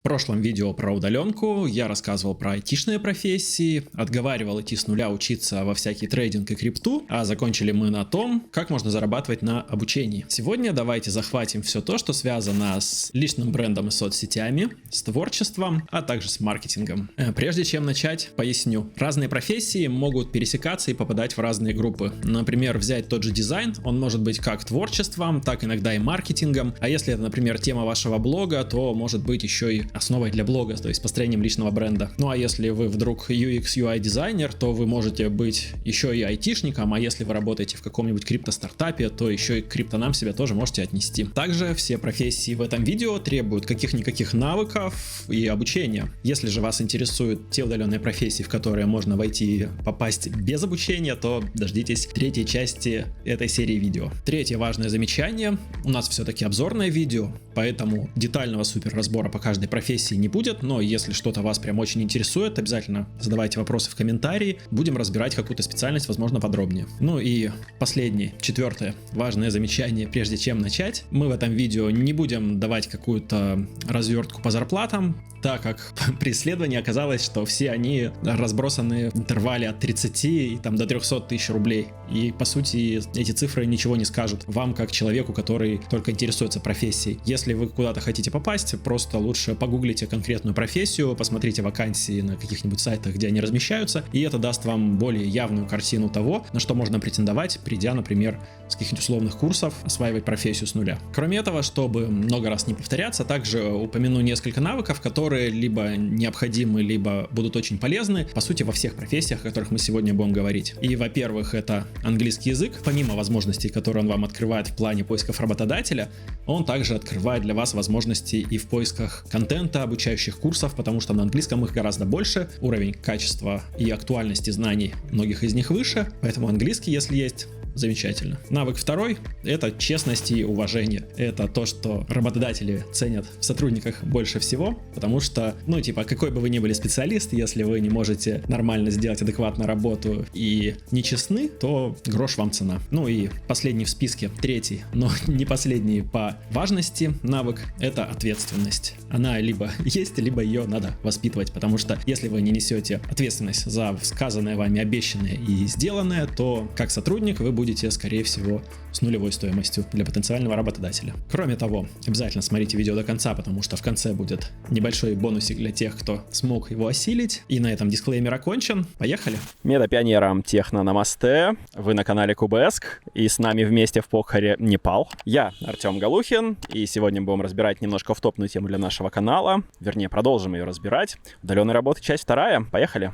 В прошлом видео про удаленку я рассказывал про айтишные профессии, отговаривал идти с нуля учиться во всякий трейдинг и крипту, а закончили мы на том, как можно зарабатывать на обучении. Сегодня давайте захватим все то, что связано с личным брендом и соцсетями, с творчеством, а также с маркетингом. Прежде чем начать, поясню. Разные профессии могут пересекаться и попадать в разные группы. Например, взять тот же дизайн, он может быть как творчеством, так иногда и маркетингом, а если это, например, тема вашего блога, то может быть еще и основой для блога, то есть построением личного бренда. Ну а если вы вдруг UX, UI дизайнер, то вы можете быть еще и айтишником, а если вы работаете в каком-нибудь крипто-стартапе, то еще и к криптонам себя тоже можете отнести. Также все профессии в этом видео требуют каких-никаких навыков и обучения. Если же вас интересуют те удаленные профессии, в которые можно войти и попасть без обучения, то дождитесь третьей части этой серии видео. Третье важное замечание. У нас все-таки обзорное видео, поэтому детального супер разбора по каждой профессии не будет, но если что-то вас прям очень интересует, обязательно задавайте вопросы в комментарии, будем разбирать какую-то специальность, возможно, подробнее. Ну и последнее, четвертое важное замечание, прежде чем начать. Мы в этом видео не будем давать какую-то развертку по зарплатам, так как при исследовании оказалось, что все они разбросаны в интервале от 30 и там до 300 тысяч рублей. И по сути эти цифры ничего не скажут вам, как человеку, который только интересуется профессией. Если вы куда-то хотите попасть, просто лучше погуглите конкретную профессию, посмотрите вакансии на каких-нибудь сайтах, где они размещаются, и это даст вам более явную картину того, на что можно претендовать, придя, например, с каких-нибудь условных курсов, осваивать профессию с нуля. Кроме этого, чтобы много раз не повторяться, также упомяну несколько навыков, которые либо необходимы, либо будут очень полезны, по сути, во всех профессиях, о которых мы сегодня будем говорить. И, во-первых, это английский язык. Помимо возможностей, которые он вам открывает в плане поисков работодателя, он также открывает для вас возможности и в поисках контента, обучающих курсов, потому что на английском их гораздо больше, уровень качества и актуальности знаний многих из них выше, поэтому английский, если есть, замечательно. Навык второй — это честность и уважение. Это то, что работодатели ценят в сотрудниках больше всего, потому что, какой бы вы ни были специалист, если вы не можете нормально сделать адекватно работу и не честны, то грош вам цена. Ну и последний в списке, третий, но не последний по важности навык — это ответственность. Она либо есть, либо ее надо воспитывать, потому что если вы не несете ответственность за сказанное вами, обещанное и сделанное, то как сотрудник вы будете, скорее всего, с нулевой стоимостью для потенциального работодателя. Кроме того, обязательно смотрите видео до конца, потому что в конце будет небольшой бонусик для тех, кто смог его осилить. И на этом дисклеймер окончен. Поехали! Медопионерам техно намасте. Вы на канале Кубеск, и с нами вместе в Покхаре Непал. Я Артем Галухин, и сегодня будем разбирать немножко оффтопную тему для нашего канала. Вернее, продолжим ее разбирать. Удаленная работа, часть вторая. Поехали!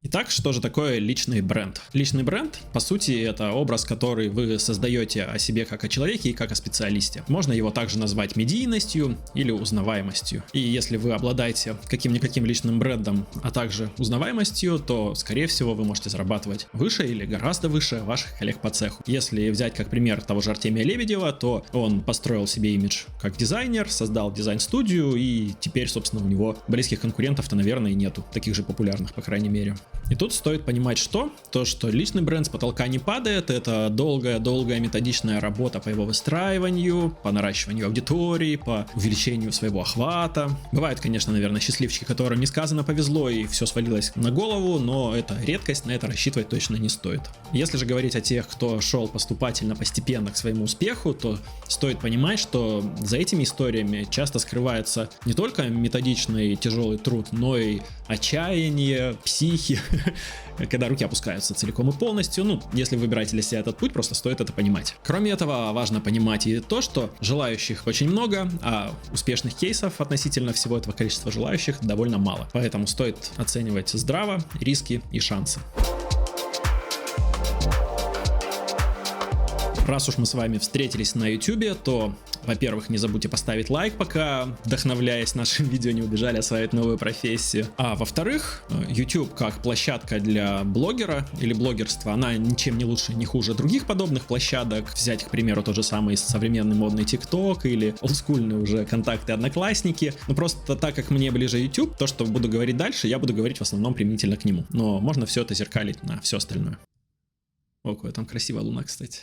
Итак, что же такое личный бренд? Личный бренд, по сути, это образ, который вы создаете о себе как о человеке и как о специалисте. Можно его также назвать медийностью или узнаваемостью. И если вы обладаете каким-никаким личным брендом, а также узнаваемостью, то, скорее всего, вы можете зарабатывать выше или гораздо выше ваших коллег по цеху. Если взять как пример того же Артемия Лебедева, то он построил себе имидж как дизайнер, создал дизайн-студию, и теперь, собственно, у него близких конкурентов-то, наверное, и нету, таких же популярных, по крайней мере. И тут стоит понимать, что личный бренд с потолка не падает, это долгая методичная работа по его выстраиванию, по наращиванию аудитории, по увеличению своего охвата. Бывают, конечно, наверное, счастливчики, которым несказанно повезло и все свалилось на голову, но это редкость, на это рассчитывать точно не стоит. Если же говорить о тех, кто шел поступательно, постепенно к своему успеху, то стоит понимать, что за этими историями часто скрывается не только методичный тяжелый труд, но и отчаяние, психи, когда руки опускаются целиком и полностью. Если вы выбираете для себя этот путь, просто стоит это понимать. Кроме этого, важно понимать и то, что желающих очень много, а успешных кейсов относительно всего этого количества желающих довольно мало. Поэтому стоит оценивать здраво риски и шансы. Раз уж мы с вами встретились на YouTube, то, во-первых, не забудьте поставить лайк, пока, вдохновляясь нашим видео, не убежали осваивать новую профессию. А во-вторых, YouTube как площадка для блогера или блогерства, она ничем не лучше, не хуже других подобных площадок. Взять, к примеру, тот же самый современный модный TikTok или олдскульные уже контакты Одноклассники. Просто так как мне ближе YouTube, то, что буду говорить дальше, я буду говорить в основном применительно к нему. Но можно все это зеркалить на все остальное. О, какая там красивая луна, кстати.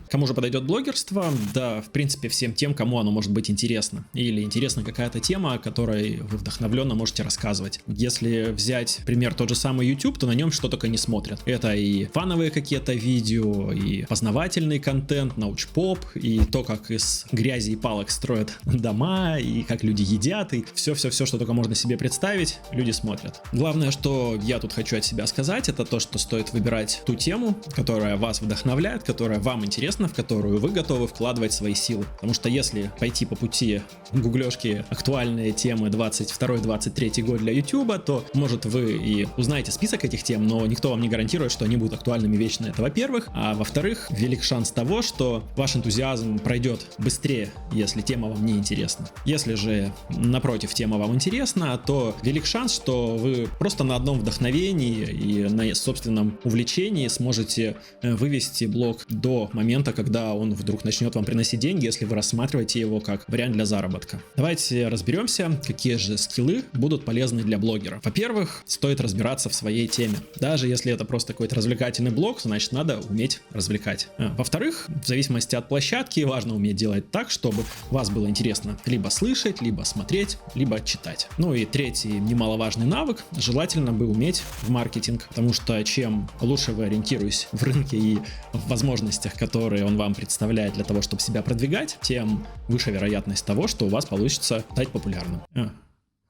Кому же подойдет блогерство? Да, в принципе, всем тем, кому оно может быть интересно. Или интересна какая-то тема, о которой вы вдохновленно можете рассказывать. Если взять пример тот же самый YouTube, то на нем что только не смотрят. Это и фановые какие-то видео, и познавательный контент, научпоп, и то, как из грязи и палок строят дома, и как люди едят, и все-все-все, что только можно себе представить, люди смотрят. Главное, что я тут хочу от себя сказать, это то, что стоит выбирать ту тему, которая вас вдохновляет, которая вам интересна, в которую вы готовы вкладывать свои силы. Потому что если пойти по пути гуглёшки актуальные темы 22-23 год для YouTube, то, может, вы и узнаете список этих тем, но никто вам не гарантирует, что они будут актуальными вечно. Это во-первых. А во-вторых, велик шанс того, что ваш энтузиазм пройдет быстрее, если тема вам не интересна. Если же, напротив, тема вам интересна, то велик шанс, что вы просто на одном вдохновении и на собственном увлечении сможете вывести блог до момента, когда он вдруг начнет вам приносить деньги, если вы рассматриваете его как вариант для заработка. Давайте разберемся, какие же скиллы будут полезны для блогера. Во-первых, стоит разбираться в своей теме. Даже если это просто какой-то развлекательный блог, значит, надо уметь развлекать. Во-вторых, в зависимости от площадки, важно уметь делать так, чтобы вас было интересно либо слышать, либо смотреть, либо читать. Ну и третий немаловажный навык, желательно бы уметь в маркетинг, потому что чем лучше вы ориентируетесь в рынке и в возможностях, которые он вам представляет для того, чтобы себя продвигать, тем выше вероятность того, что у вас получится стать популярным.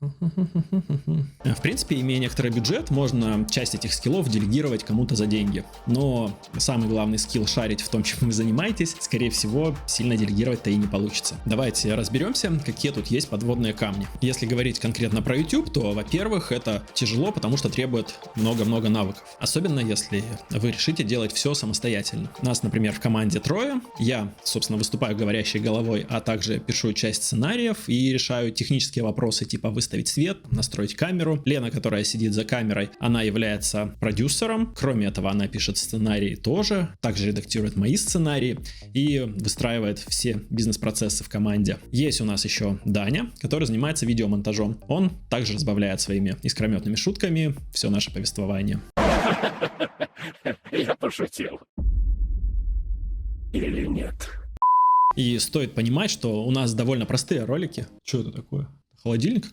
В принципе, имея некоторый бюджет, можно часть этих скиллов делегировать кому-то за деньги. Но самый главный скилл — шарить в том, чем вы занимаетесь, скорее всего, сильно делегировать-то и не получится. Давайте разберемся, какие тут есть подводные камни. Если говорить конкретно про YouTube, то, во-первых, это тяжело, потому что требует много-много навыков. Особенно, если вы решите делать все самостоятельно. Нас, например, в команде трое. Я, собственно, выступаю говорящей головой, а также пишу часть сценариев и решаю технические вопросы типа выставить свет, настроить камеру. Лена, которая сидит за камерой, она является продюсером. Кроме этого, она пишет сценарии тоже, также редактирует мои сценарии и выстраивает все бизнес-процессы в команде. Есть у нас еще Даня, который занимается видеомонтажом. Он также разбавляет своими искрометными шутками все наше повествование. Я пошутил. Или нет? И стоит понимать, что у нас довольно простые ролики. Что это такое? Холодильник?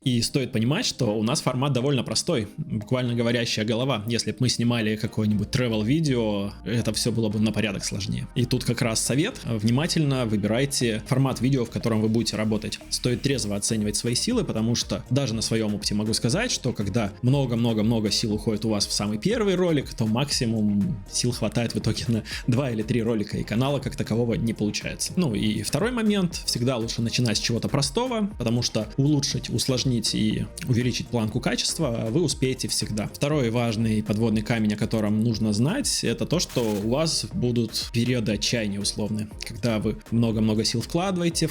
И стоит понимать, что у нас формат довольно простой, буквально говорящая голова. Если бы мы снимали какое-нибудь travel-видео, это все было бы на порядок сложнее. И тут как раз совет: внимательно выбирайте формат видео, в котором вы будете работать. Стоит трезво оценивать свои силы, потому что даже на своем опыте могу сказать, что когда много-много-много сил уходит у вас в самый первый ролик, то максимум сил хватает в итоге на 2 или 3 ролика, и канала как такового не получается. Ну и второй момент: всегда лучше начинать с чего-то простого, потому что улучшить, усложнить и увеличить планку качества вы успеете всегда. Второй важный подводный камень, о котором нужно знать, это то, что у вас будут периоды отчаяния условные, когда вы много-много сил вкладываете,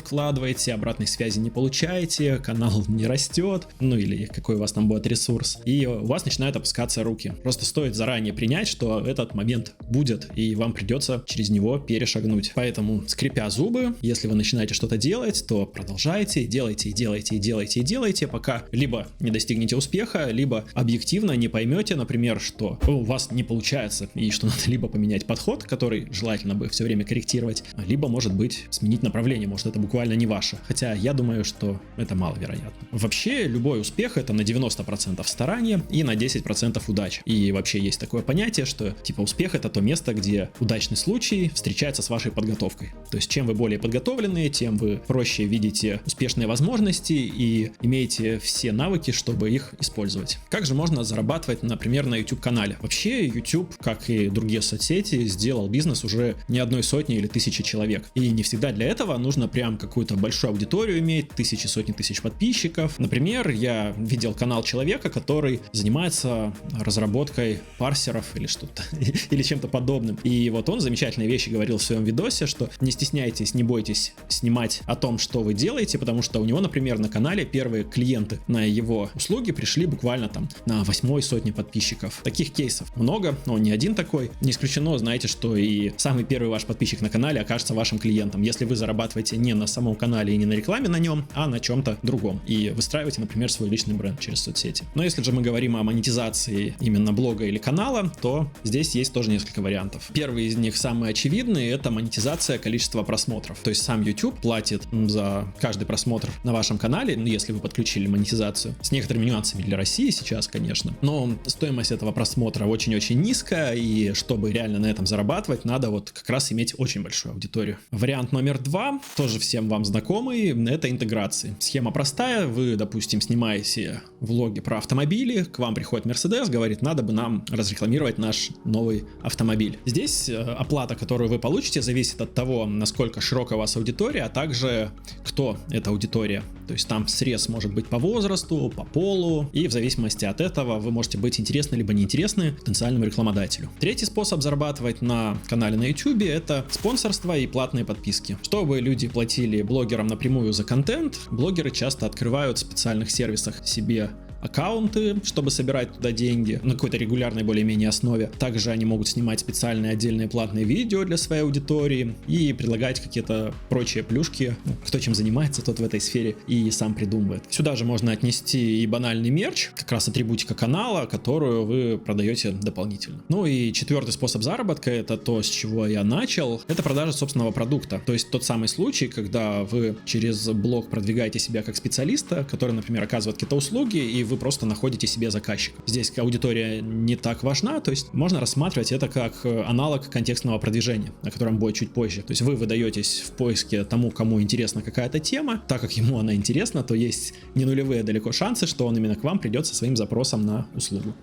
обратной связи не получаете, канал не растет, ну или какой у вас там будет ресурс, и у вас начинают опускаться руки. Просто стоит заранее принять, что этот момент будет, и вам придется через него перешагнуть. Поэтому, скрипя зубы, если вы начинаете что-то делать, то продолжайте, делайте, пока либо не достигнете успеха, либо объективно не поймете, например, что у вас не получается, и что надо либо поменять подход, который желательно бы все время корректировать, либо, может быть, сменить направление, может, это буквально не ваше. Хотя я думаю, что это маловероятно. Вообще, любой успех — это на 90% старания и на 10% удачи. И вообще есть такое понятие, что типа успех — это то место, где удачный случай встречается с вашей подготовкой. То есть, чем вы более подготовлены, тем вы проще видите успешные возможности и имеете все навыки, чтобы их использовать. Как же можно зарабатывать, например, на YouTube-канале? Вообще, YouTube, как и другие соцсети, сделал бизнес уже не одной сотни или тысячи человек. И не всегда для этого нужно прям какую-то большую аудиторию иметь, тысячи, сотни тысяч подписчиков. Например, я видел канал человека, который занимается разработкой парсеров или что-то, или чем-то подобным. И вот он замечательные вещи говорил в своем видосе, что не стесняйтесь, не бойтесь снимать о том, что вы делаете, потому что у него, например, на канале первые клиенты клиенты на его услуги пришли буквально там на 8-й сотне подписчиков. Таких кейсов много, но не один такой. Не исключено, знаете, что и самый первый ваш подписчик на канале окажется вашим клиентом, если вы зарабатываете не на самом канале и не на рекламе на нем, а на чем-то другом. И выстраиваете, например, свой личный бренд через соцсети. Но если же мы говорим о монетизации именно блога или канала, то здесь есть тоже несколько вариантов. Первый из них, самый очевидный, это монетизация количества просмотров. То есть сам YouTube платит за каждый просмотр на вашем канале, если вы подключили монетизацию, с некоторыми нюансами для России сейчас, конечно. Но стоимость этого просмотра очень-очень низкая, и чтобы реально на этом зарабатывать, надо вот как раз иметь очень большую аудиторию. Вариант номер 2, тоже всем вам знакомый, это интеграции. Схема простая, вы, допустим, снимаете влоги про автомобили, к вам приходит Mercedes, говорит, надо бы нам разрекламировать наш новый автомобиль. Здесь оплата, которую вы получите, зависит от того, насколько широкая у вас аудитория, а также кто эта аудитория. То есть там срез может быть по возрасту, по полу, и в зависимости от этого вы можете быть интересны либо неинтересны потенциальному рекламодателю. Третий способ зарабатывать на канале на YouTube — это спонсорство и платные подписки. Чтобы люди платили блогерам напрямую за контент, блогеры часто открывают в специальных сервисах себе аккаунты, чтобы собирать туда деньги на какой-то регулярной более-менее основе. Также они могут снимать специальные отдельные платные видео для своей аудитории и предлагать какие-то прочие плюшки. Кто чем занимается, тот в этой сфере и сам придумывает. Сюда же можно отнести и банальный мерч, как раз атрибутика канала, которую вы продаете дополнительно. Ну и четвертый способ заработка — это то, с чего я начал, это продажа собственного продукта. То есть тот самый случай, когда вы через блог продвигаете себя как специалиста, который, например, оказывает какие-то услуги, и вы просто находите себе заказчика. Здесь аудитория не так важна, то есть можно рассматривать это как аналог контекстного продвижения, о котором будет чуть позже. То есть вы выдаетесь в поиске тому, кому интересна какая-то тема, так как ему она интересна, то есть не нулевые далеко шансы, что он именно к вам придет со своим запросом на услугу.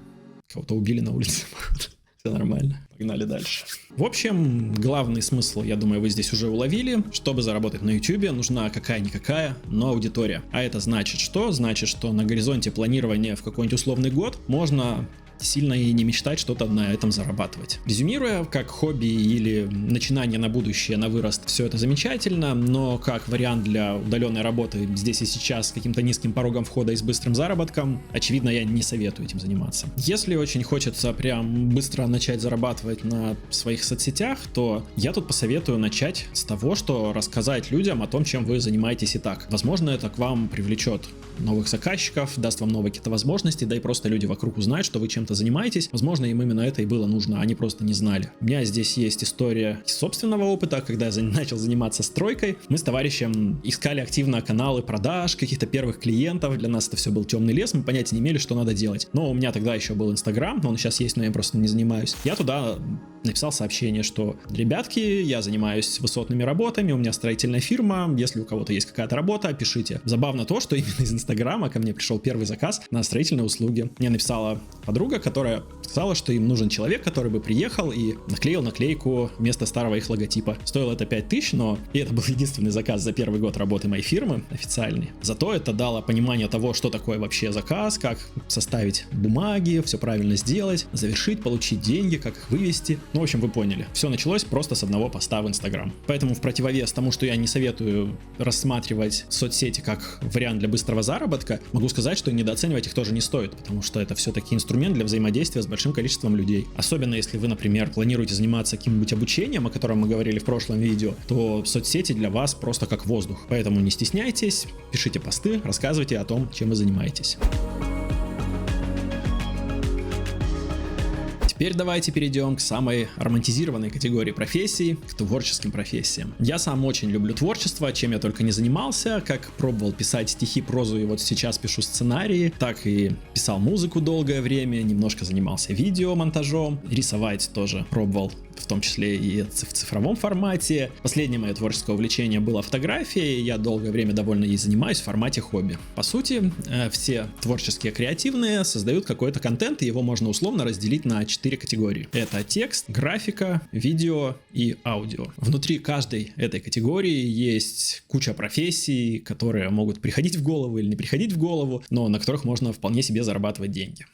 Кого-то убили на улице, походу. Все нормально. Погнали дальше. В общем, главный смысл, я думаю, вы здесь уже уловили. Чтобы заработать на YouTube, нужна какая-никакая, но аудитория. А это значит что? Значит, что на горизонте планирования в какой-нибудь условный год можно сильно и не мечтать что-то на этом зарабатывать. Резюмируя, как хобби или начинание на будущее, на вырост, все это замечательно, но как вариант для удаленной работы здесь и сейчас с каким-то низким порогом входа и с быстрым заработком, очевидно, я не советую этим заниматься. Если очень хочется прям быстро начать зарабатывать на своих соцсетях, то я тут посоветую начать с того, что рассказать людям о том, чем вы занимаетесь и так. Возможно, это к вам привлечет новых заказчиков, даст вам новые какие-то возможности, да и просто люди вокруг узнают, что вы чем-то занимаетесь. Возможно, им именно это и было нужно, они просто не знали. У меня здесь есть история собственного опыта, когда я начал заниматься стройкой. Мы с товарищем искали активно каналы продаж, каких-то первых клиентов. Для нас это все был темный лес, мы понятия не имели, что надо делать. Но у меня тогда еще был Инстаграм, он сейчас есть, но я просто не занимаюсь. Я туда написал сообщение, что, ребятки, я занимаюсь высотными работами, у меня строительная фирма, если у кого-то есть какая-то работа, пишите. Забавно то, что именно из Инстаграма ко мне пришел первый заказ на строительные услуги. Мне написала подруга, которая сказала, что им нужен человек, который бы приехал и наклеил наклейку вместо старого их логотипа. Стоило это 5000, но и это был единственный заказ за первый год работы моей фирмы, официальный. Зато это дало понимание того, что такое вообще заказ, как составить бумаги, все правильно сделать, завершить, получить деньги, как их вывести. Ну, в общем, вы поняли. Все началось просто с одного поста в Инстаграм. Поэтому в противовес тому, что я не советую рассматривать соцсети как вариант для быстрого заработка, могу сказать, что недооценивать их тоже не стоит, потому что это все-таки инструмент для взаимодействия с большим количеством людей. Особенно если вы, например, планируете заниматься каким-нибудь обучением, о котором мы говорили в прошлом видео, то соцсети для вас просто как воздух. Поэтому не стесняйтесь, пишите посты, рассказывайте о том, чем вы занимаетесь. Теперь давайте перейдем к самой романтизированной категории профессий, к творческим профессиям. Я сам очень люблю творчество, чем я только не занимался, как пробовал писать стихи, прозу, и вот сейчас пишу сценарии, так и писал музыку долгое время, немножко занимался видеомонтажом, рисовать тоже пробовал, в том числе и в цифровом формате. Последнее мое творческое увлечение было фотографией, я долгое время довольно ей занимаюсь в формате хобби. По сути, все творческие креативные создают какой-то контент, и его можно условно разделить на 4 категории. Это текст, графика, видео и аудио. Внутри каждой этой категории есть куча профессий, которые могут приходить в голову или не приходить в голову, но на которых можно вполне себе зарабатывать деньги.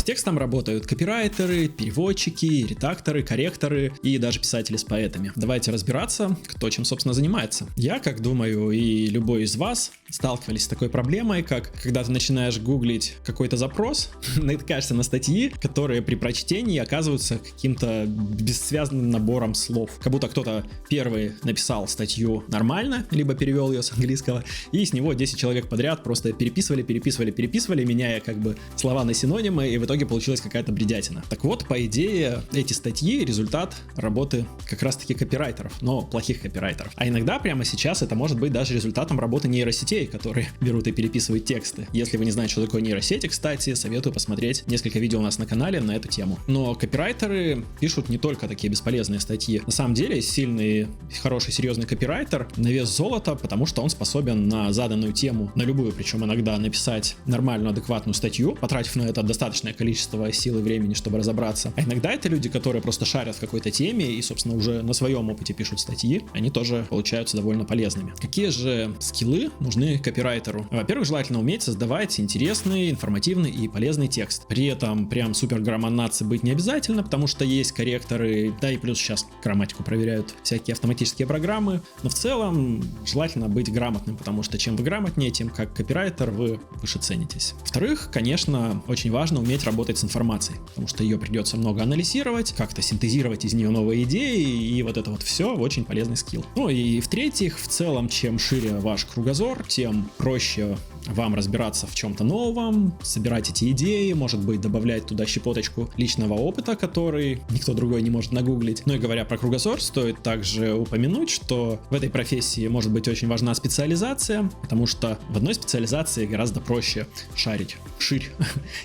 С текстом работают копирайтеры, переводчики, редакторы, корректоры и даже писатели с поэтами. Давайте разбираться, кто чем, собственно, занимается. Я, как думаю, и любой из вас сталкивались с такой проблемой, как когда ты начинаешь гуглить какой-то запрос, натыкаешься на статьи, которые при прочтении оказываются каким-то бессвязным набором слов. Как будто кто-то первый написал статью нормально, либо перевел ее с английского, и с него 10 человек подряд просто переписывали, меняя как бы слова на синонимы, и в итоге получилась какая-то бредятина. Так вот, по идее, эти статьи — результат работы как раз-таки копирайтеров, но плохих копирайтеров. А иногда прямо сейчас это может быть даже результатом работы нейросетей, которые берут и переписывают тексты. Если вы не знаете, что такое нейросети, кстати, советую посмотреть несколько видео у нас на канале на эту тему. Но копирайтеры пишут не только такие бесполезные статьи. На самом деле, сильный, хороший, серьезный копирайтер на вес золота, потому что он способен на заданную тему, на любую, причем иногда написать нормальную, адекватную статью, потратив на это достаточное количество сил и времени, чтобы разобраться. А иногда это люди, которые просто шарят в какой-то теме и, собственно, уже на своем опыте пишут статьи, они тоже получаются довольно полезными. Какие же скиллы нужны копирайтеру? Во-первых, желательно уметь создавать интересный, информативный и полезный текст. При этом прям супер грамотнаться быть не обязательно, потому что есть корректоры, да и плюс сейчас грамматику проверяют всякие автоматические программы, но в целом желательно быть грамотным, потому что чем вы грамотнее, тем как копирайтер вы выше ценитесь. Во-вторых, конечно, очень важно уметь работать с информацией, потому что ее придется много анализировать, как-то синтезировать из нее новые идеи, и вот это вот все очень полезный скилл. Ну и в-третьих, в целом, чем шире ваш кругозор, тем проще вам разбираться в чем-то новом, собирать эти идеи, может быть, добавлять туда щепоточку личного опыта, который никто другой не может нагуглить. Ну и говоря про кругозор, стоит также упомянуть, что в этой профессии может быть очень важна специализация, потому что в одной специализации гораздо проще шарить ширь,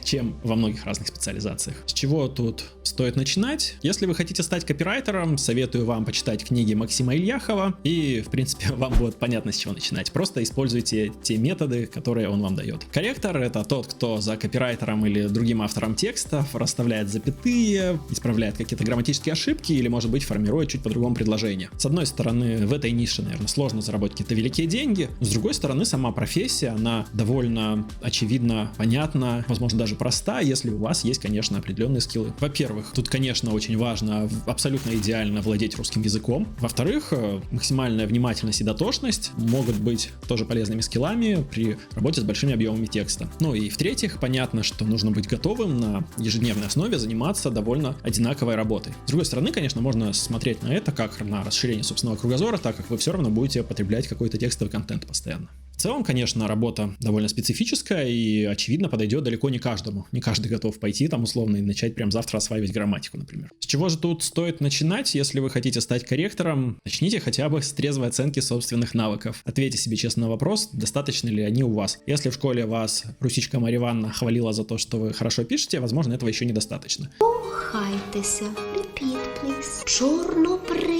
чем во многих разных специализациях. С чего тут стоит начинать? Если вы хотите стать копирайтером, советую вам почитать книги Максима Ильяхова, и, в принципе, вам будет понятно, с чего начинать. Просто используйте те методы, которые он вам дает. Корректор — это тот, кто за копирайтером или другим автором текстов расставляет запятые, исправляет какие-то грамматические ошибки или, может быть, формирует чуть по-другому предложение. С одной стороны, в этой нише, наверное, сложно заработать какие-то великие деньги, с другой стороны, сама профессия, она довольно очевидно, понятна, возможно, даже проста, если у вас есть, конечно, определенные скиллы. Во-первых, тут, конечно, очень важно абсолютно идеально владеть русским языком. Во-вторых, максимальная внимательность и дотошность могут быть тоже полезными скиллами при работе с большими объемами текста. Ну и в-третьих, понятно, что нужно быть готовым на ежедневной основе заниматься довольно одинаковой работой. С другой стороны, конечно, можно смотреть на это как на расширение собственного кругозора, так как вы все равно будете потреблять какой-то текстовый контент постоянно. В целом, конечно, работа довольно специфическая и, очевидно, подойдет далеко не каждому. Не каждый готов пойти там условно и начать прям завтра осваивать грамматику, например. С чего же тут стоит начинать, если вы хотите стать корректором? Начните хотя бы с трезвой оценки собственных навыков. Ответьте себе честно на вопрос, достаточно ли они у вас. Если в школе вас Русичка Марья Ивановна хвалила за то, что вы хорошо пишете, возможно, этого еще недостаточно. Рухайтеся. Repeat, please. Чорнобривий.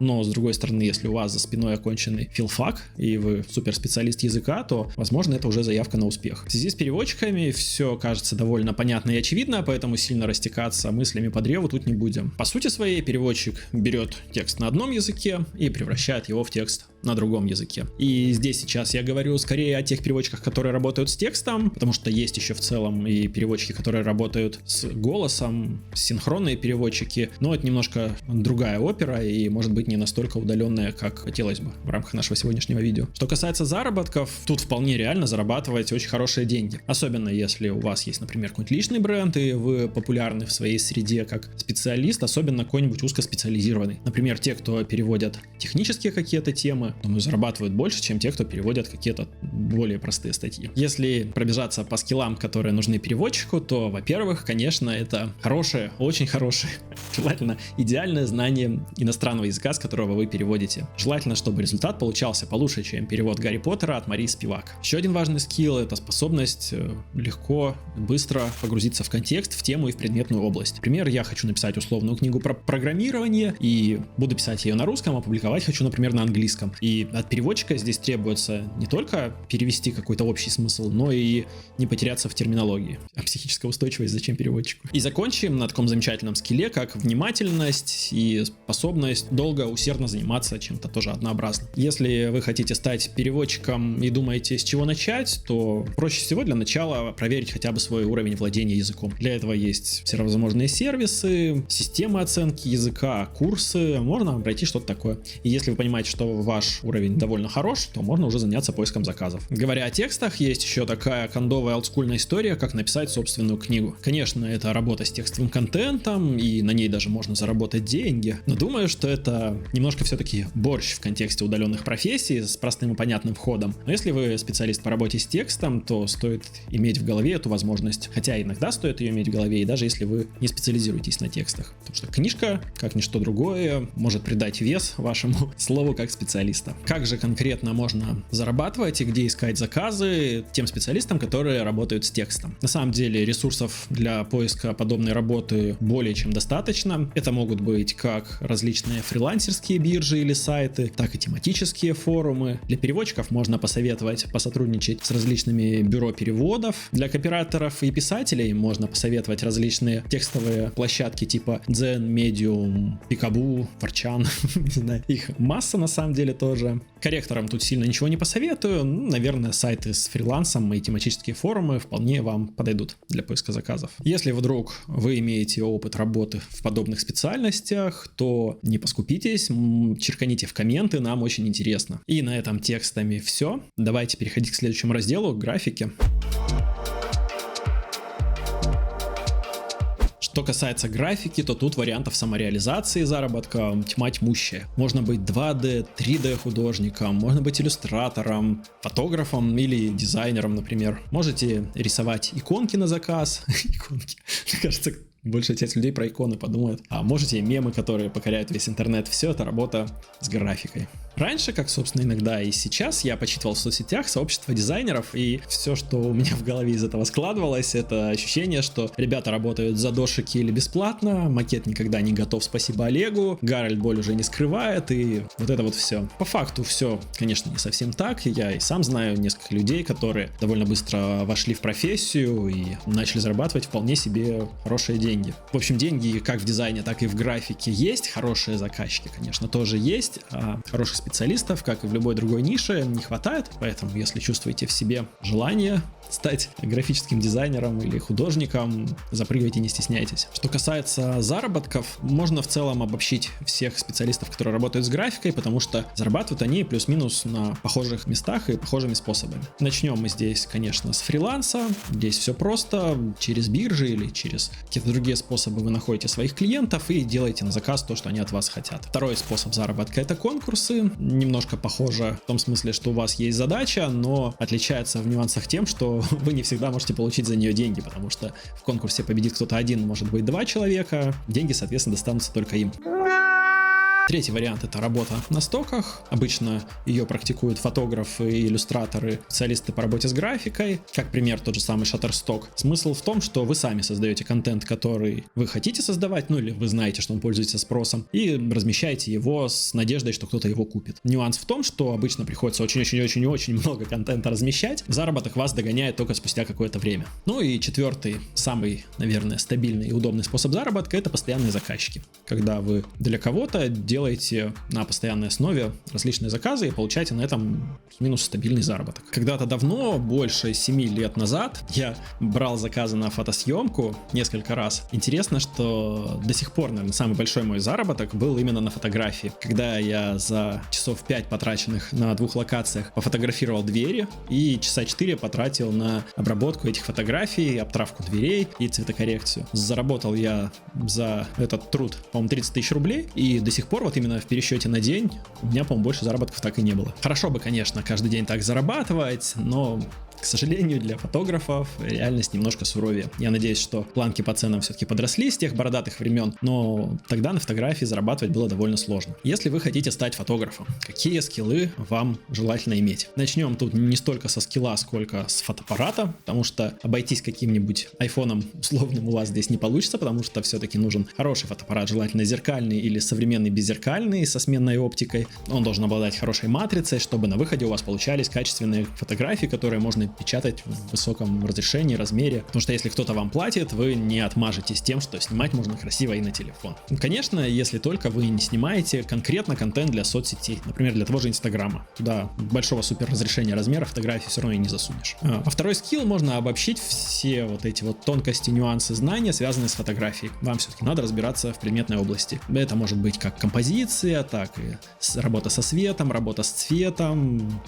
Но, с другой стороны, если у вас за спиной оконченный филфак, и вы суперспециалист языка, то, возможно, это уже заявка на успех. В связи с переводчиками все кажется довольно понятно и очевидно, поэтому сильно растекаться мыслями по древу тут не будем. По сути своей, переводчик берет текст на одном языке и превращает его в текст на другом языке. И здесь сейчас я говорю скорее о тех переводчиках, которые работают с текстом, потому что есть еще в целом и переводчики, которые работают с голосом, синхронные переводчики, но это немножко другая опера и, может быть, не настолько удаленная, как хотелось бы в рамках нашего сегодняшнего видео. Что касается заработков, тут вполне реально зарабатывать очень хорошие деньги. Особенно если у вас есть, например, какой-нибудь личный бренд, и вы популярны в своей среде как специалист, особенно какой-нибудь узкоспециализированный. Например, те, кто переводят технические какие-то темы, думаю, зарабатывают больше, чем те, кто переводят какие-то более простые статьи. Если пробежаться по скиллам, которые нужны переводчику, то, во-первых, конечно, это хорошее, очень хорошее, желательно идеальное знание иностранного языка, с которого вы переводите. Желательно, чтобы результат получался получше, чем перевод Гарри Поттера от Марии Спивак. Еще один важный скилл — это способность легко, быстро погрузиться в контекст, в тему и в предметную область. Например, я хочу написать условную книгу про программирование и буду писать ее на русском, а публиковать хочу, например, на английском. И от переводчика здесь требуется не только перевести какой-то общий смысл, но и не потеряться в терминологии. А психическая устойчивость зачем переводчику? И закончим на таком замечательном скилле, как внимательность и способность долго, усердно заниматься чем-то тоже однообразным. Если вы хотите стать переводчиком, переводчиком и думаете, с чего начать, то проще всего для начала проверить хотя бы свой уровень владения языком. Для этого есть всевозможные сервисы, системы оценки языка, курсы, можно пройти что-то такое. И если вы понимаете, что ваш уровень довольно хорош, то можно уже заняться поиском заказов. Говоря о текстах, есть еще такая кондовая олдскульная история, как написать собственную книгу. Конечно, это работа с текстовым контентом, и на ней даже можно заработать деньги, но думаю, что это немножко все-таки борщ в контексте удаленных профессий с простым и понятным входом. Но если вы специалист по работе с текстом, то стоит иметь в голове эту возможность. Хотя иногда стоит ее иметь в голове, и даже если вы не специализируетесь на текстах. Потому что книжка, как ничто другое, может придать вес вашему слову как специалиста. Как же конкретно можно зарабатывать и где искать заказы тем специалистам, которые работают с текстом? На самом деле ресурсов для поиска подобной работы более чем достаточно. Это могут быть как различные фрилансерские биржи или сайты, так и тематические форумы. Для переводчиков можно посоветовать посотрудничать с различными бюро переводов. Для копирайтеров и писателей можно посоветовать различные текстовые площадки типа Zen, Medium, Picaboo, Forchan. Не знаю, их масса на самом деле тоже. Корректорам тут сильно ничего не посоветую. Наверное, сайты с фрилансом и тематические форумы вполне вам подойдут для поиска заказов. Если вдруг вы имеете опыт работы в подобных специальностях, то не поскупитесь, черканите в комменты, нам очень интересно. И на этом текстами все. Давайте переходить к следующему разделу, к графике. Что касается графики, то тут вариантов самореализации заработка тьма тьмущая. Можно быть 2D, 3D художником, можно быть иллюстратором, фотографом или дизайнером, например. Можете рисовать иконки на заказ. Иконки. Мне кажется, большая часть людей про иконы подумает. А можете мемы, которые покоряют весь интернет. Все это работа с графикой. Раньше, как, собственно, иногда и сейчас, я почитывал в соцсетях сообщество дизайнеров, и все, что у меня в голове из этого складывалось, это ощущение, что ребята работают за дошики или бесплатно, макет никогда не готов, спасибо Олегу, Гарольд боль уже не скрывает, и вот это вот все. По факту все, конечно, не совсем так, я и сам знаю несколько людей, которые довольно быстро вошли в профессию и начали зарабатывать вполне себе хорошие деньги. В общем, деньги как в дизайне, так и в графике есть, хорошие заказчики, конечно, тоже есть, а хороших специалистов, как и в любой другой нише, не хватает, поэтому если чувствуете в себе желание стать графическим дизайнером или художником, запрыгивайте, не стесняйтесь. Что касается заработков, можно в целом обобщить всех специалистов, которые работают с графикой, потому что зарабатывают они плюс-минус на похожих местах и похожими способами. Начнем мы здесь, конечно, с фриланса. Здесь все просто. Через биржи или через какие-то другие способы вы находите своих клиентов и делаете на заказ то, что они от вас хотят. Второй способ заработка — это конкурсы. Немножко похоже в том смысле, что у вас есть задача, но отличается в нюансах тем, что вы не всегда можете получить за нее деньги, потому что в конкурсе победит кто-то один, может быть 2 человека, деньги, соответственно, достанутся только им. Третий вариант — это работа на стоках. Обычно ее практикуют фотографы и иллюстраторы, специалисты по работе с графикой. Как пример, тот же самый Shutterstock. Смысл в том, что вы сами создаете контент, который вы хотите создавать, ну или вы знаете, что он пользуется спросом, и размещаете его с надеждой, что кто-то его купит. Нюанс в том, что обычно приходится очень-очень-очень много контента размещать. Заработок вас догоняет только спустя какое-то время. Ну и четвертый, самый, наверное, стабильный и удобный способ заработка — это постоянные заказчики. Когда вы для кого-то делаете на постоянной основе различные заказы и получаете на этом минус стабильный заработок. Когда-то давно, больше 7 лет назад, я брал заказы на фотосъемку несколько раз. Интересно, что до сих пор, наверное, самый большой мой заработок был именно на фотографии. Когда я за часов 5, потраченных на 2 локациях, пофотографировал двери и часа 4 потратил на обработку этих фотографий, обтравку дверей и цветокоррекцию. Заработал я за этот труд, по-моему, 30 тысяч рублей, и до сих пор вот именно в пересчете на день у меня, по-моему, больше заработков так и не было. Хорошо бы, конечно, каждый день так зарабатывать, но, к сожалению, для фотографов реальность немножко суровее. Я надеюсь, что планки по ценам все-таки подросли с тех бородатых времен, но тогда на фотографии зарабатывать было довольно сложно. Если вы хотите стать фотографом, какие скиллы вам желательно иметь? Начнем тут не столько со скилла, сколько с фотоаппарата, потому что обойтись каким-нибудь айфоном условным у вас здесь не получится, потому что все-таки нужен хороший фотоаппарат, желательно зеркальный или современный беззеркальный со сменной оптикой. Он должен обладать хорошей матрицей, чтобы на выходе у вас получались качественные фотографии, которые можно печатать в высоком разрешении, размере. Потому что если кто-то вам платит, вы не отмажетесь тем, что снимать можно красиво и на телефон. Конечно, если только вы не снимаете конкретно контент для соцсетей, например, для того же Инстаграма. Туда большого супер разрешения размера фотографий все равно и не засунешь. А второй скилл можно обобщить все вот эти вот тонкости, нюансы, знания, связанные с фотографией. Вам все-таки надо разбираться в предметной области. Это может быть как композиция, так и работа со светом, работа с цветом,